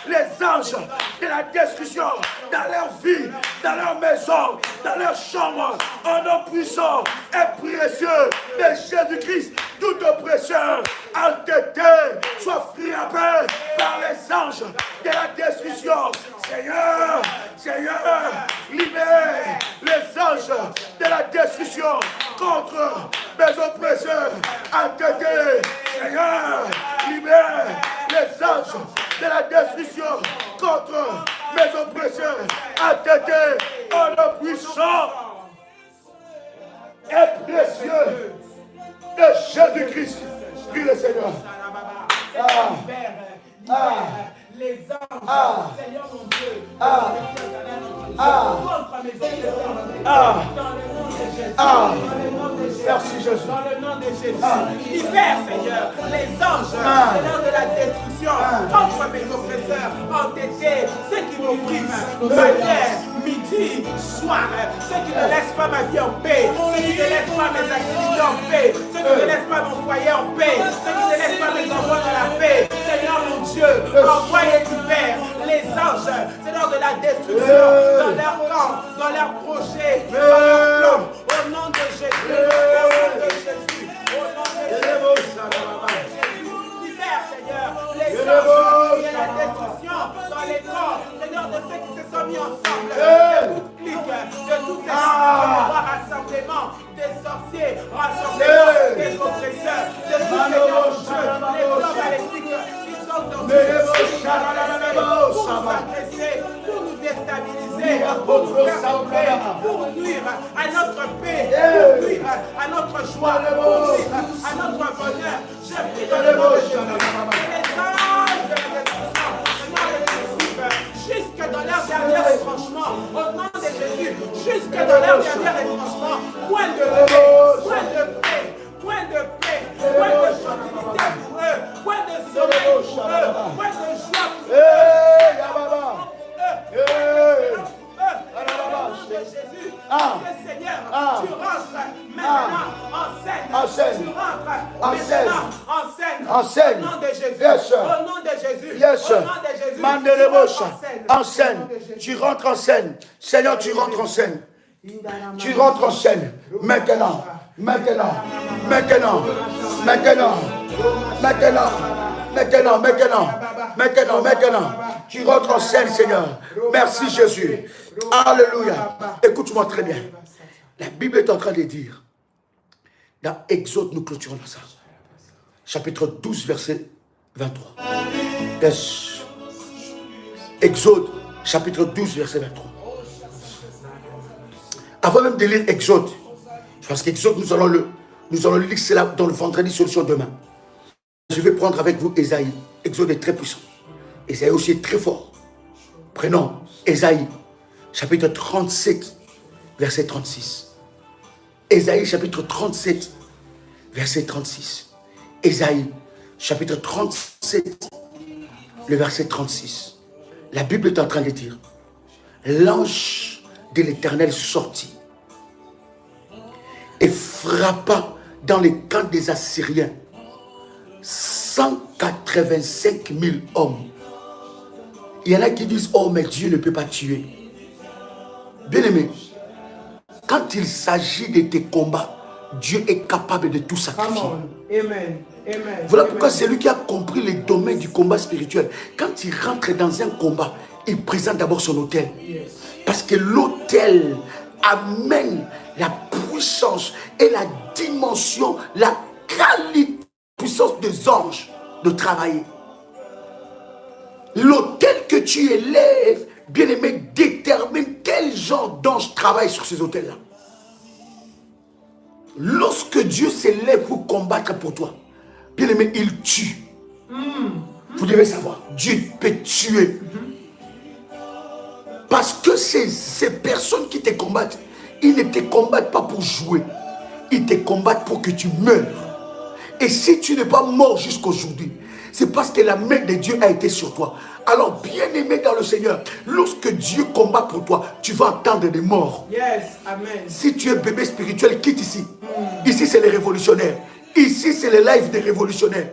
les anges de la destruction dans leur vie, dans leur maison, dans leur chambre. Au nom puissant et précieux de Jésus-Christ, tout oppresseur entêté soit frappé par les anges de la destruction. Seigneur, Seigneur, libère les anges de la destruction contre mes oppresseurs entêtés. Seigneur, libère les anges de la destruction contre mes oppresseurs entêtés. Au nom puissant et précieux de Jésus-Christ. Prie le Seigneur. Les anges, Seigneur mon Dieu, contre mes oppresseurs, dans le nom de Jésus, dans le nom de Jésus, merci Jésus, dans le nom de Jésus, libère Seigneur les anges, Seigneur de la destruction, contre mes oppresseurs entêtés, ceux qui m'oppriment, matin, midi, soir, ceux qui ne laissent pas ma vie en paix, ceux qui ne laissent pas mes activités en paix, ceux qui ne laissent pas mon foyer en paix, ceux qui ne laissent pas mes enfants dans la paix. Seigneur mon Dieu, envoie et libère les déclenche, Seigneur, de la destruction dans leur camp, dans leurs projets, dans leurs plans. Au nom de Jésus, au nom de Jésus, au nom de Jésus. Libère, Seigneur, les anges et la destruction dans les corps, Seigneur, de ceux qui se sont mis ensemble, de toute clique, de toutes les rassemblements, des sorciers, rassemblements, des oppresseurs, de tous ces jeux, les blocs maléfiques qui sont dans pour nous agresser, pour nous déstabiliser, pour nous faire tomber, pour nuire à notre paix, pour nuire à notre joie, pour nuire à notre bonheur. Je prie dans le nom de Jésus, que les anges de la destruction, Seigneur, les principes, jusque dans leur dernier retranchement, au nom de Jésus, jusque dans leur dernier retranchement, point de paix, point de paix, point de paix, point de tranquillité pour eux, point de sommeil pour eux, point de joie pour eux. Au nom de Jésus, que Seigneur, tu rentres maintenant en scène. Tu rentres maintenant en scène. Au nom de Jésus. Au nom de Jésus. Au nom de Jésus. En scène. Tu rentres en scène. Seigneur, tu rentres en scène. Tu rentres en scène. Maintenant. Maintenant. Maintenant. Maintenant. Maintenant. Maintenant, maintenant, maintenant, maintenant, tu rentres en scène, Seigneur. Merci, Jésus. Alléluia. Écoute-moi très bien. La Bible est en train de dire, dans Exode, nous clôturons ça. Chapitre 12, verset 23. Yes. Exode, chapitre 12, verset 23. Avant même de lire Exode, parce qu'Exode, nous allons lire cela dans le vendredi solution demain. Je vais prendre avec vous Ésaïe. Exode est très puissant. Ésaïe aussi est très fort. Prenons Ésaïe, chapitre 37, verset 36. Ésaïe, chapitre 37, verset 36. Ésaïe, chapitre 37, le verset 36. La Bible est en train de dire, l'ange de l'Éternel sortit et frappa dans les camps des Assyriens 185 000 hommes. Il y en a qui disent, oh mais Dieu ne peut pas tuer. Bien aimé, quand il s'agit de tes combats, Dieu est capable de tout sacrifier. Amen. Amen. Voilà pourquoi c'est lui qui a compris les domaines du combat spirituel. Quand il rentre dans un combat, il présente d'abord son autel. Parce que l'autel amène la puissance et la dimension, la qualité, puissance des anges de travailler. L'autel que tu élèves, bien aimé, détermine quel genre d'ange travaille sur ces autels-là. Lorsque Dieu s'élève pour combattre pour toi, bien aimé, il tue. Vous devez savoir, Dieu peut tuer. Parce que ces personnes qui te combattent, ils ne te combattent pas pour jouer. Ils te combattent pour que tu meurs. Et si tu n'es pas mort jusqu'aujourd'hui, c'est parce que la main de Dieu a été sur toi. Alors, bien aimé dans le Seigneur, lorsque Dieu combat pour toi, tu vas entendre des morts. Yes, amen. Si tu es bébé spirituel, quitte ici. Ici, c'est les révolutionnaires. Ici, c'est les lives des révolutionnaires.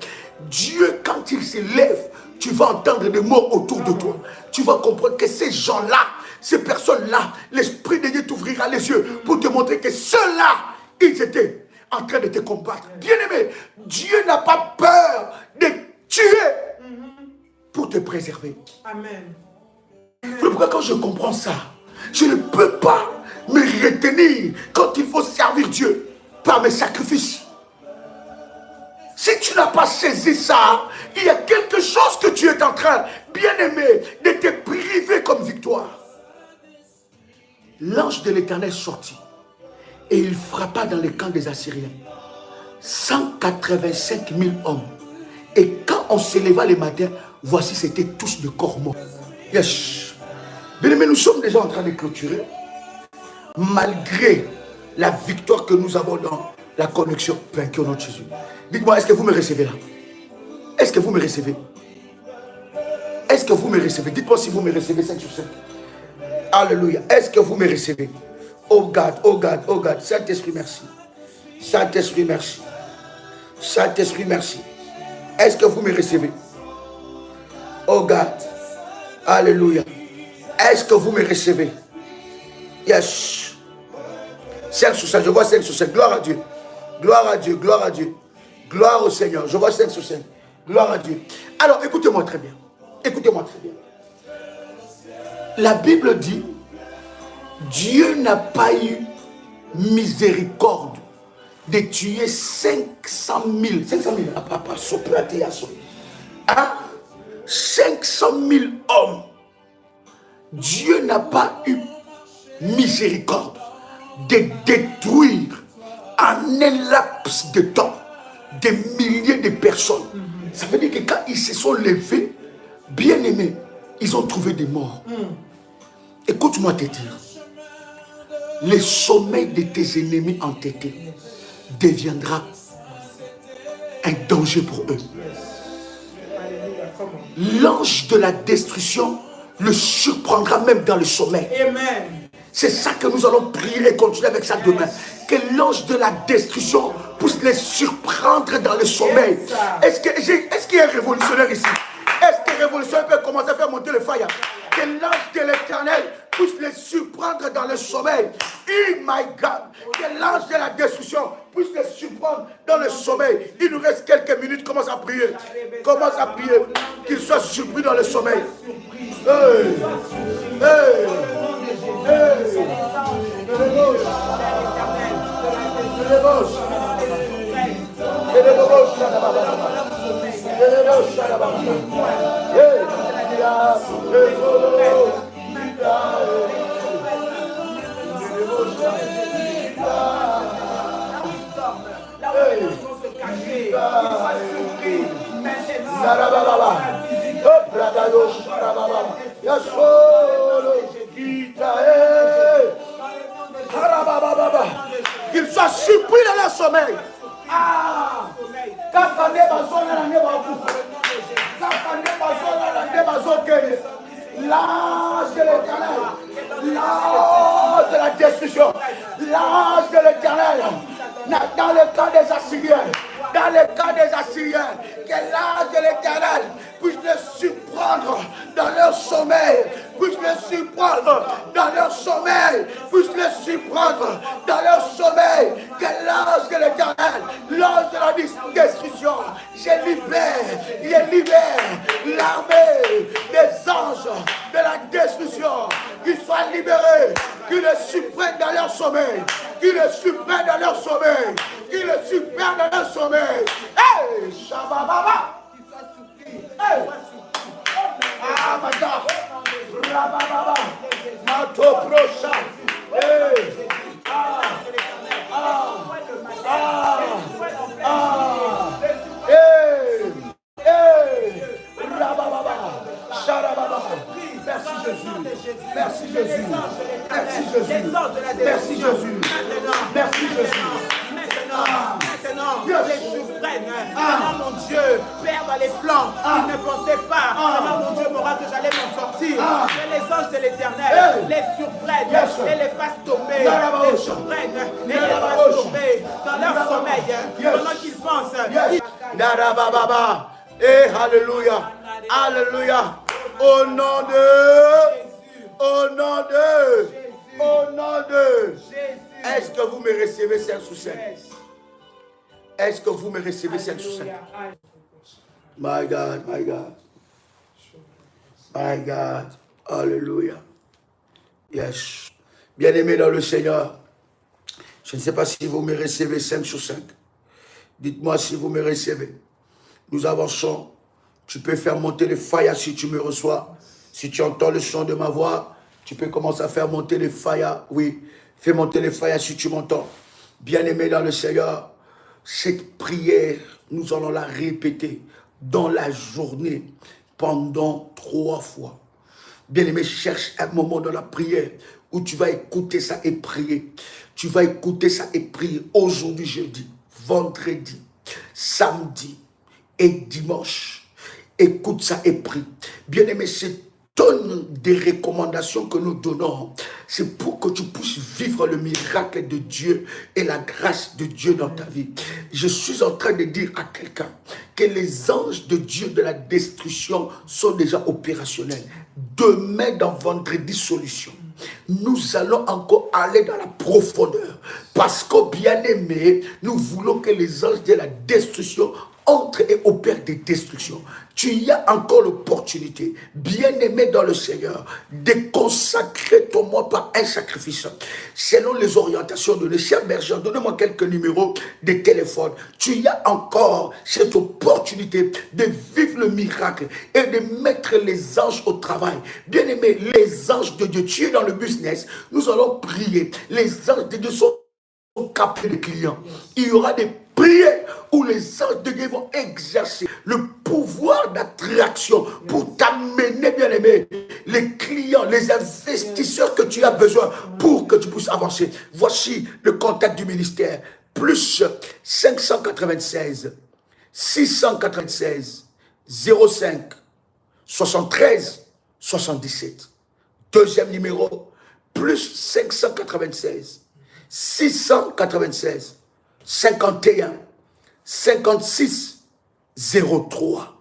Dieu, quand il s'élève, tu vas entendre des morts autour de toi. Tu vas comprendre que ces gens-là, ces personnes-là, l'Esprit de Dieu t'ouvrira les yeux pour te montrer que ceux-là, ils étaient en train de te combattre. Bien-aimé, Dieu n'a pas peur de tuer pour te préserver. Amen. C'est pourquoi quand je comprends ça, je ne peux pas me retenir quand il faut servir Dieu par mes sacrifices. Si tu n'as pas saisi ça, il y a quelque chose que tu es en train, bien-aimé, de te priver comme victoire. L'ange de l'Éternel sortit et il frappa dans les camps des Assyriens 185 000 hommes. Et quand on se leva le matin, voici, c'était tous de corps morts. Yes. Bien-aimé, nous sommes déjà en train de clôturer. Malgré la victoire que nous avons dans la connexion vaincue au nom de Jésus. Dites-moi, est-ce que vous me recevez là? Est-ce que vous me recevez? Est-ce que vous me recevez? Dites-moi si vous me recevez 5 sur 5. Alléluia. Est-ce que vous me recevez? Oh God, oh God, oh God. Saint-Esprit, merci. Saint-Esprit, merci. Saint-Esprit, merci. Est-ce que vous me recevez? Oh God. Alléluia. Est-ce que vous me recevez? Yes. 5 sur 5. Je vois 5 sur 5. Gloire à Dieu. Gloire à Dieu. Gloire à Dieu. Gloire au Seigneur. Je vois 5 sur 5. Gloire à Dieu. Alors, écoutez-moi très bien. Écoutez-moi très bien. La Bible dit, Dieu n'a pas eu miséricorde de tuer 500 000. 500 000. Papa, soprate, hein? 500 000 hommes. Dieu n'a pas eu miséricorde de détruire en un laps de temps des milliers de personnes. Ça veut dire que quand ils se sont levés, bien aimés, ils ont trouvé des morts. Écoute-moi te dire, le sommeil de tes ennemis entêtés deviendra un danger pour eux. L'ange de la destruction le surprendra même dans le sommeil. Amen. C'est ça que nous allons prier et continuer avec ça demain. Que l'ange de la destruction puisse les surprendre dans le sommeil. Est-ce qu'il y a un révolutionnaire ici? Est-ce que le révolutionnaire peut commencer à faire monter le fire? Que l'ange de l'éternel puisse les surprendre dans le sommeil. Oh my God. Que l'ange de la destruction puisse les surprendre dans le sommeil. Il nous reste quelques minutes. Commence à prier. Commence à prier. Qu'ils soient surpris dans le sommeil. Hey. Hey. Hey. Qu'ils soient surpris dans leur sommeil. L'ange de l'éternel, l'ange de la destruction, l'ange de l'éternel, dans le cas des Assyriens, que l'ange de l'éternel puisse les surprendre dans leur sommeil, puisse les surprendre dans leur sommeil, puisse les surprendre dans leur sommeil, que l'ange de l'éternel, l'ange de la destruction, je libère l'armée des anges de la destruction, qu'ils soient libérés, qu'ils les surprennent dans leur sommeil, qu'ils les surprennent dans leur sommeil, qu'ils les surprennent dans leur sommeil. Hey, Shabababa! Hey! Ah, madame! Rabababa! Mato procha! Hey! Ah! Ah! Ah! Ah! Hey! Hey! Rabababa! Sharababa! Merci Jésus! Merci Jésus! Merci Jésus! Merci Jésus! Merci Jésus! Maintenant, les surprennent. Maintenant, mon Dieu, perdre les plans. Il ne pensait pas. Maintenant, mon Dieu m'aura que j'allais m'en sortir. Que les anges de l'éternel les surprennent et les fassent tomber. Les surprennent et les fassent tomber dans leur sommeil. Pendant qu'ils pensent. Darababa. Et alléluia. Alléluia. Au nom de est-ce que vous me recevez 5 sur 5? Est-ce que vous me recevez 5 sur 5? My God, my God. My God. Alléluia. Yes. Bien-aimé dans le Seigneur, je ne sais pas si vous me recevez 5 sur 5. Dites-moi si vous me recevez. Nous avançons. Tu peux faire monter le fire si tu me reçois. Si tu entends le son de ma voix, tu peux commencer à faire monter le fire. Oui, fais monter le fire si tu m'entends. Bien-aimé dans le Seigneur, cette prière, nous allons la répéter dans la journée pendant 3 fois. Bien-aimé, cherche un moment dans la prière où tu vas écouter ça et prier. Tu vas écouter ça et prier aujourd'hui, jeudi, vendredi, samedi et dimanche. Écoute ça et prie. Bien-aimé, c'est tonne des recommandations que nous donnons, c'est pour que tu puisses vivre le miracle de Dieu et la grâce de Dieu dans ta vie. Je suis en train de dire à quelqu'un que les anges de Dieu de la destruction sont déjà opérationnels. demain dans Vendredi Solution, nous allons encore aller dans la profondeur. Parce que, bien aimé, nous voulons que les anges de la destruction entrent et opèrent des destructions. Tu as encore l'opportunité, bien aimé dans le Seigneur, de consacrer ton mois par un sacrifice. Selon les orientations de cher berger, donnez-moi quelques numéros de téléphone. Tu as encore cette opportunité de vivre le miracle et de mettre les anges au travail. Bien aimé, les anges de Dieu, tu es dans le business, nous allons prier. Les anges de Dieu sont captés de clients. Il y aura des prières où les anges de Dieu vont exercer le pouvoir d'attraction pour t'amener, bien aimé, les clients, les investisseurs que tu as besoin pour que tu puisses avancer. Voici le contact du ministère. Plus 596 696 05 73 77. Deuxième numéro, plus 596 696 51 56 03.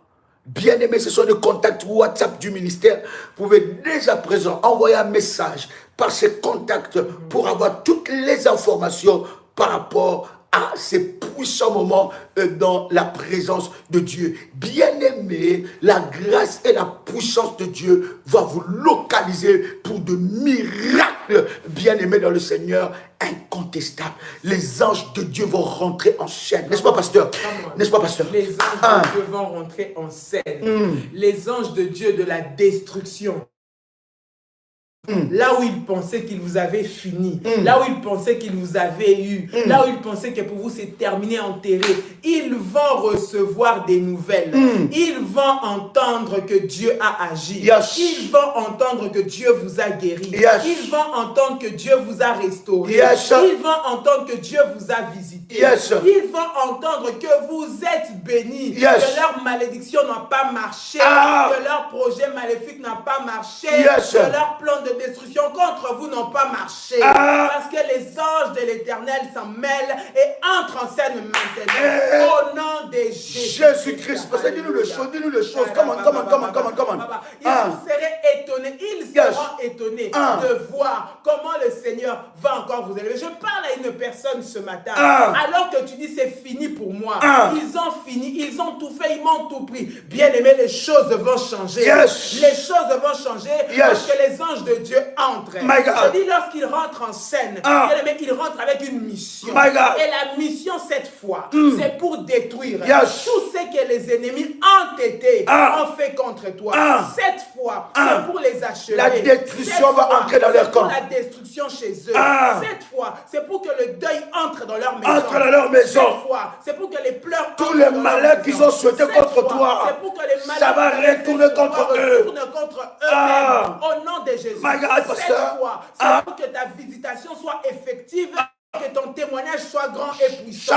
Bien aimé, ce sont les contacts WhatsApp du ministère. Vous pouvez dès à présent envoyer un message par ces contacts pour avoir toutes les informations par rapport à ces puissants moments dans la présence de Dieu. Bien aimé, la grâce et la puissance de Dieu va vous localiser pour de miracles, bien aimé dans le Seigneur, incontestables. Les anges de Dieu vont rentrer en scène. N'est-ce pas, pasteur? N'est-ce pas, pasteur? Les anges de Dieu vont rentrer en scène. Les anges de Dieu de la destruction. Là où il pensait qu'il vous avait fini, là où il pensait qu'il vous avait eu, là où il pensait que pour vous c'est terminé, enterré, ils vont recevoir des nouvelles. Ils vont entendre que Dieu a agi. Ils vont entendre que Dieu vous a guéri. Ils vont entendre que Dieu vous a restauré. Ils vont entendre que Dieu vous a visité. Ils vont entendre que vous êtes bénis, que leur malédiction n'a pas marché, que leur projet maléfique n'a pas marché, que leur plan de destruction contre vous n'ont pas marché. Parce que les anges de l'Éternel s'en mêlent et entrent en scène maintenant. Au nom de Jésus-Christ. Dis-nous les choses, dis-nous les choses. Comment. Ils seraient étonnés, ils seront étonnés de voir comment le Seigneur va encore vous élever. Je parle à une personne ce matin. Alors que tu dis c'est fini pour moi. Ils ont fini, ils ont tout fait, ils m'ont tout pris. Bien aimé, les choses vont changer. Les choses vont changer parce que les anges de Dieu entrent. Je dis lorsqu'ils rentrent en scène, bien aimé, ils rentrent avec une mission. Et la mission cette fois, c'est pour détruire tout ce que les ennemis entêtés ont fait contre toi. Cette fois, c'est pour les achever. La destruction va entrer dans leur camp. La destruction chez eux. Cette fois, c'est pour que le deuil entre dans leur maison. Entre dans leur maison. Cette fois, c'est pour que les pleurs tous les malheurs qu'ils ont souhaités contre toi, c'est pour que les malheurs ça va retourner contre eux. Au nom de Jésus. Cette fois, c'est pour que ta visitation soit effective, que ton témoignage soit grand et puissant.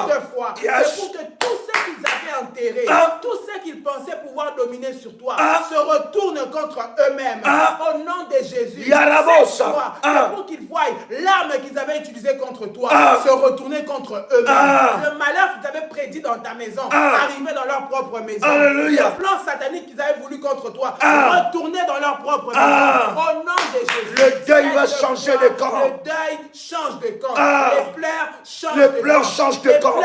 Cette fois, c'est pour que tous ceux qu'ils avaient enterrés, tous ceux qu'ils pensaient pouvoir dominer sur toi, se retournent contre eux-mêmes. Au nom de Jésus. Cette fois, c'est pour qu'ils voient l'arme qu'ils avaient utilisée contre toi se retourner contre eux-mêmes. Le malheur qu'ils avaient prédit dans ta maison arriver dans leur propre maison. Alléluia. Le plan satanique qu'ils avaient voulu contre toi retourner dans leur propre maison. Au nom de Jésus. Le deuil va changer de camp. Le deuil change de camp. Les pleurs changent de camp.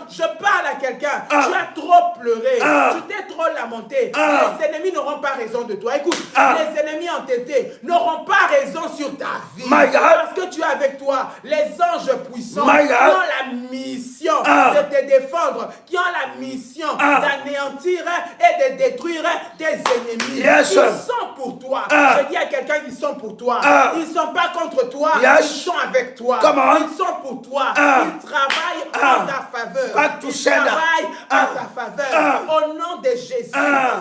Je parle à quelqu'un. Tu as trop pleuré. Tu t'es trop lamenté. Les ennemis n'auront pas raison de toi. Écoute, les ennemis entêtés n'auront pas raison sur ta vie. Parce que tu as avec toi les anges puissants qui ont la mission de te défendre, qui ont la mission d'anéantir et de détruire tes ennemis. Ils sont pour toi. Je dis à quelqu'un qu'ils sont pour toi. Ils ne sont pas contre toi. Ils sont avec toi. Ils sont pour toi. Ils travaillent en ta faveur. Ils travaillent en ta faveur. Au nom de Jésus.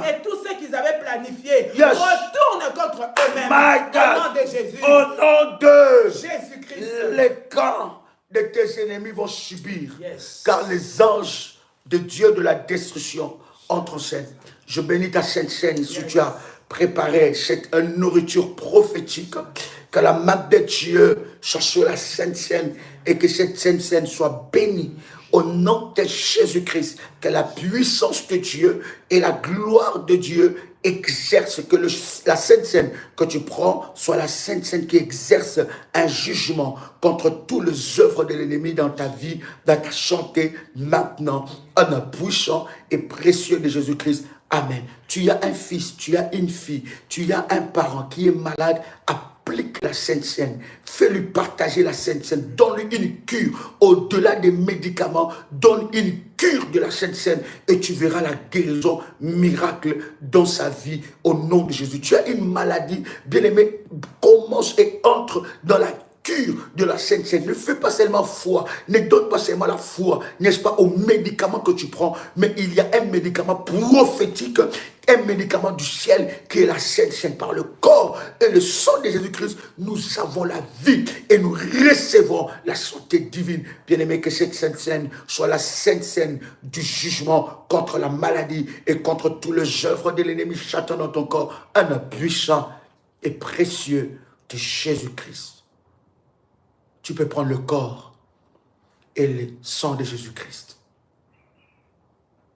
Et tous ceux qu'ils avaient planifié retournent contre eux-mêmes. Au nom de Jésus. Au nom de Jésus-Christ. Les camps de tes ennemis vont subir. Car les anges de Dieu de la destruction entrent en scène. Je bénis ta sainte scène si tu as préparé cette nourriture prophétique. Que la main de Dieu soit sur la sainte scène et que cette sainte scène soit bénie au nom de Jésus-Christ, que la puissance de Dieu et la gloire de Dieu exerce, que la Sainte Seine que tu prends soit la Sainte Seine qui exerce un jugement contre toutes les œuvres de l'ennemi dans ta vie, dans ta santé, maintenant, en un puissant et précieux de Jésus-Christ. Amen. Tu as un fils, tu as une fille, tu as un parent qui est malade, applique la Sainte Seine. Fais-lui partager la Sainte Seine. Donne-lui une cure. Au-delà des médicaments, donne une cure de la Sainte Seine et tu verras la guérison miracle dans sa vie au nom de Jésus. Tu as une maladie, bien-aimé, commence et entre dans la cure de la Sainte Seine. Ne fais pas seulement foi, ne donne pas seulement la foi, n'est-ce pas, aux médicaments que tu prends, mais il y a un médicament prophétique, un médicament du ciel qui est la Sainte Seine. Par le corps et le sang de Jésus-Christ, nous avons la vie et nous recevons la santé divine. Bien-aimé, que cette Sainte Seine soit la Sainte Seine du jugement contre la maladie et contre tous les œuvres de l'ennemi châtant dans ton corps, un nom puissant et précieux de Jésus-Christ. Tu peux prendre le corps et le sang de Jésus-Christ.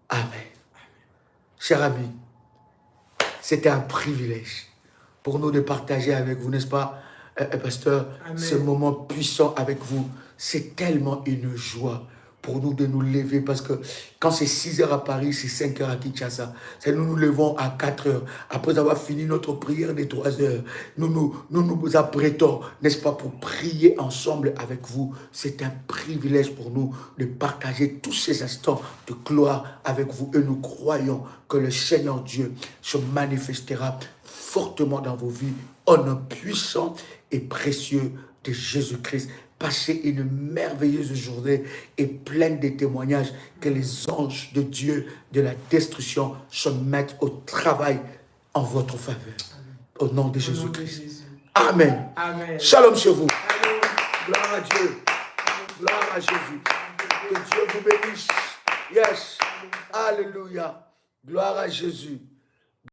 Amen. Cher ami, c'était un privilège pour nous de partager avec vous, n'est-ce pas, pasteur, Amen. Ce moment puissant avec vous. C'est tellement une joie pour nous de nous lever, parce que quand c'est 6 heures à Paris, c'est 5 heures à Kinshasa. Nous nous levons à 4 heures. Après avoir fini notre prière de 3 heures, nous nous apprêtons, n'est-ce pas, pour prier ensemble avec vous. C'est un privilège pour nous de partager tous ces instants de gloire avec vous. Et nous croyons que le Seigneur Dieu se manifestera fortement dans vos vies, en nom puissant et précieux de Jésus-Christ. Passez une merveilleuse journée et pleine de témoignages, que les anges de Dieu de la destruction se mettent au travail en votre faveur. Au nom de Jésus-Christ. Amen. Amen. Shalom chez vous. Amen. Gloire à Dieu. Gloire à Jésus. Que Dieu vous bénisse. Yes. Alléluia. Gloire à Jésus.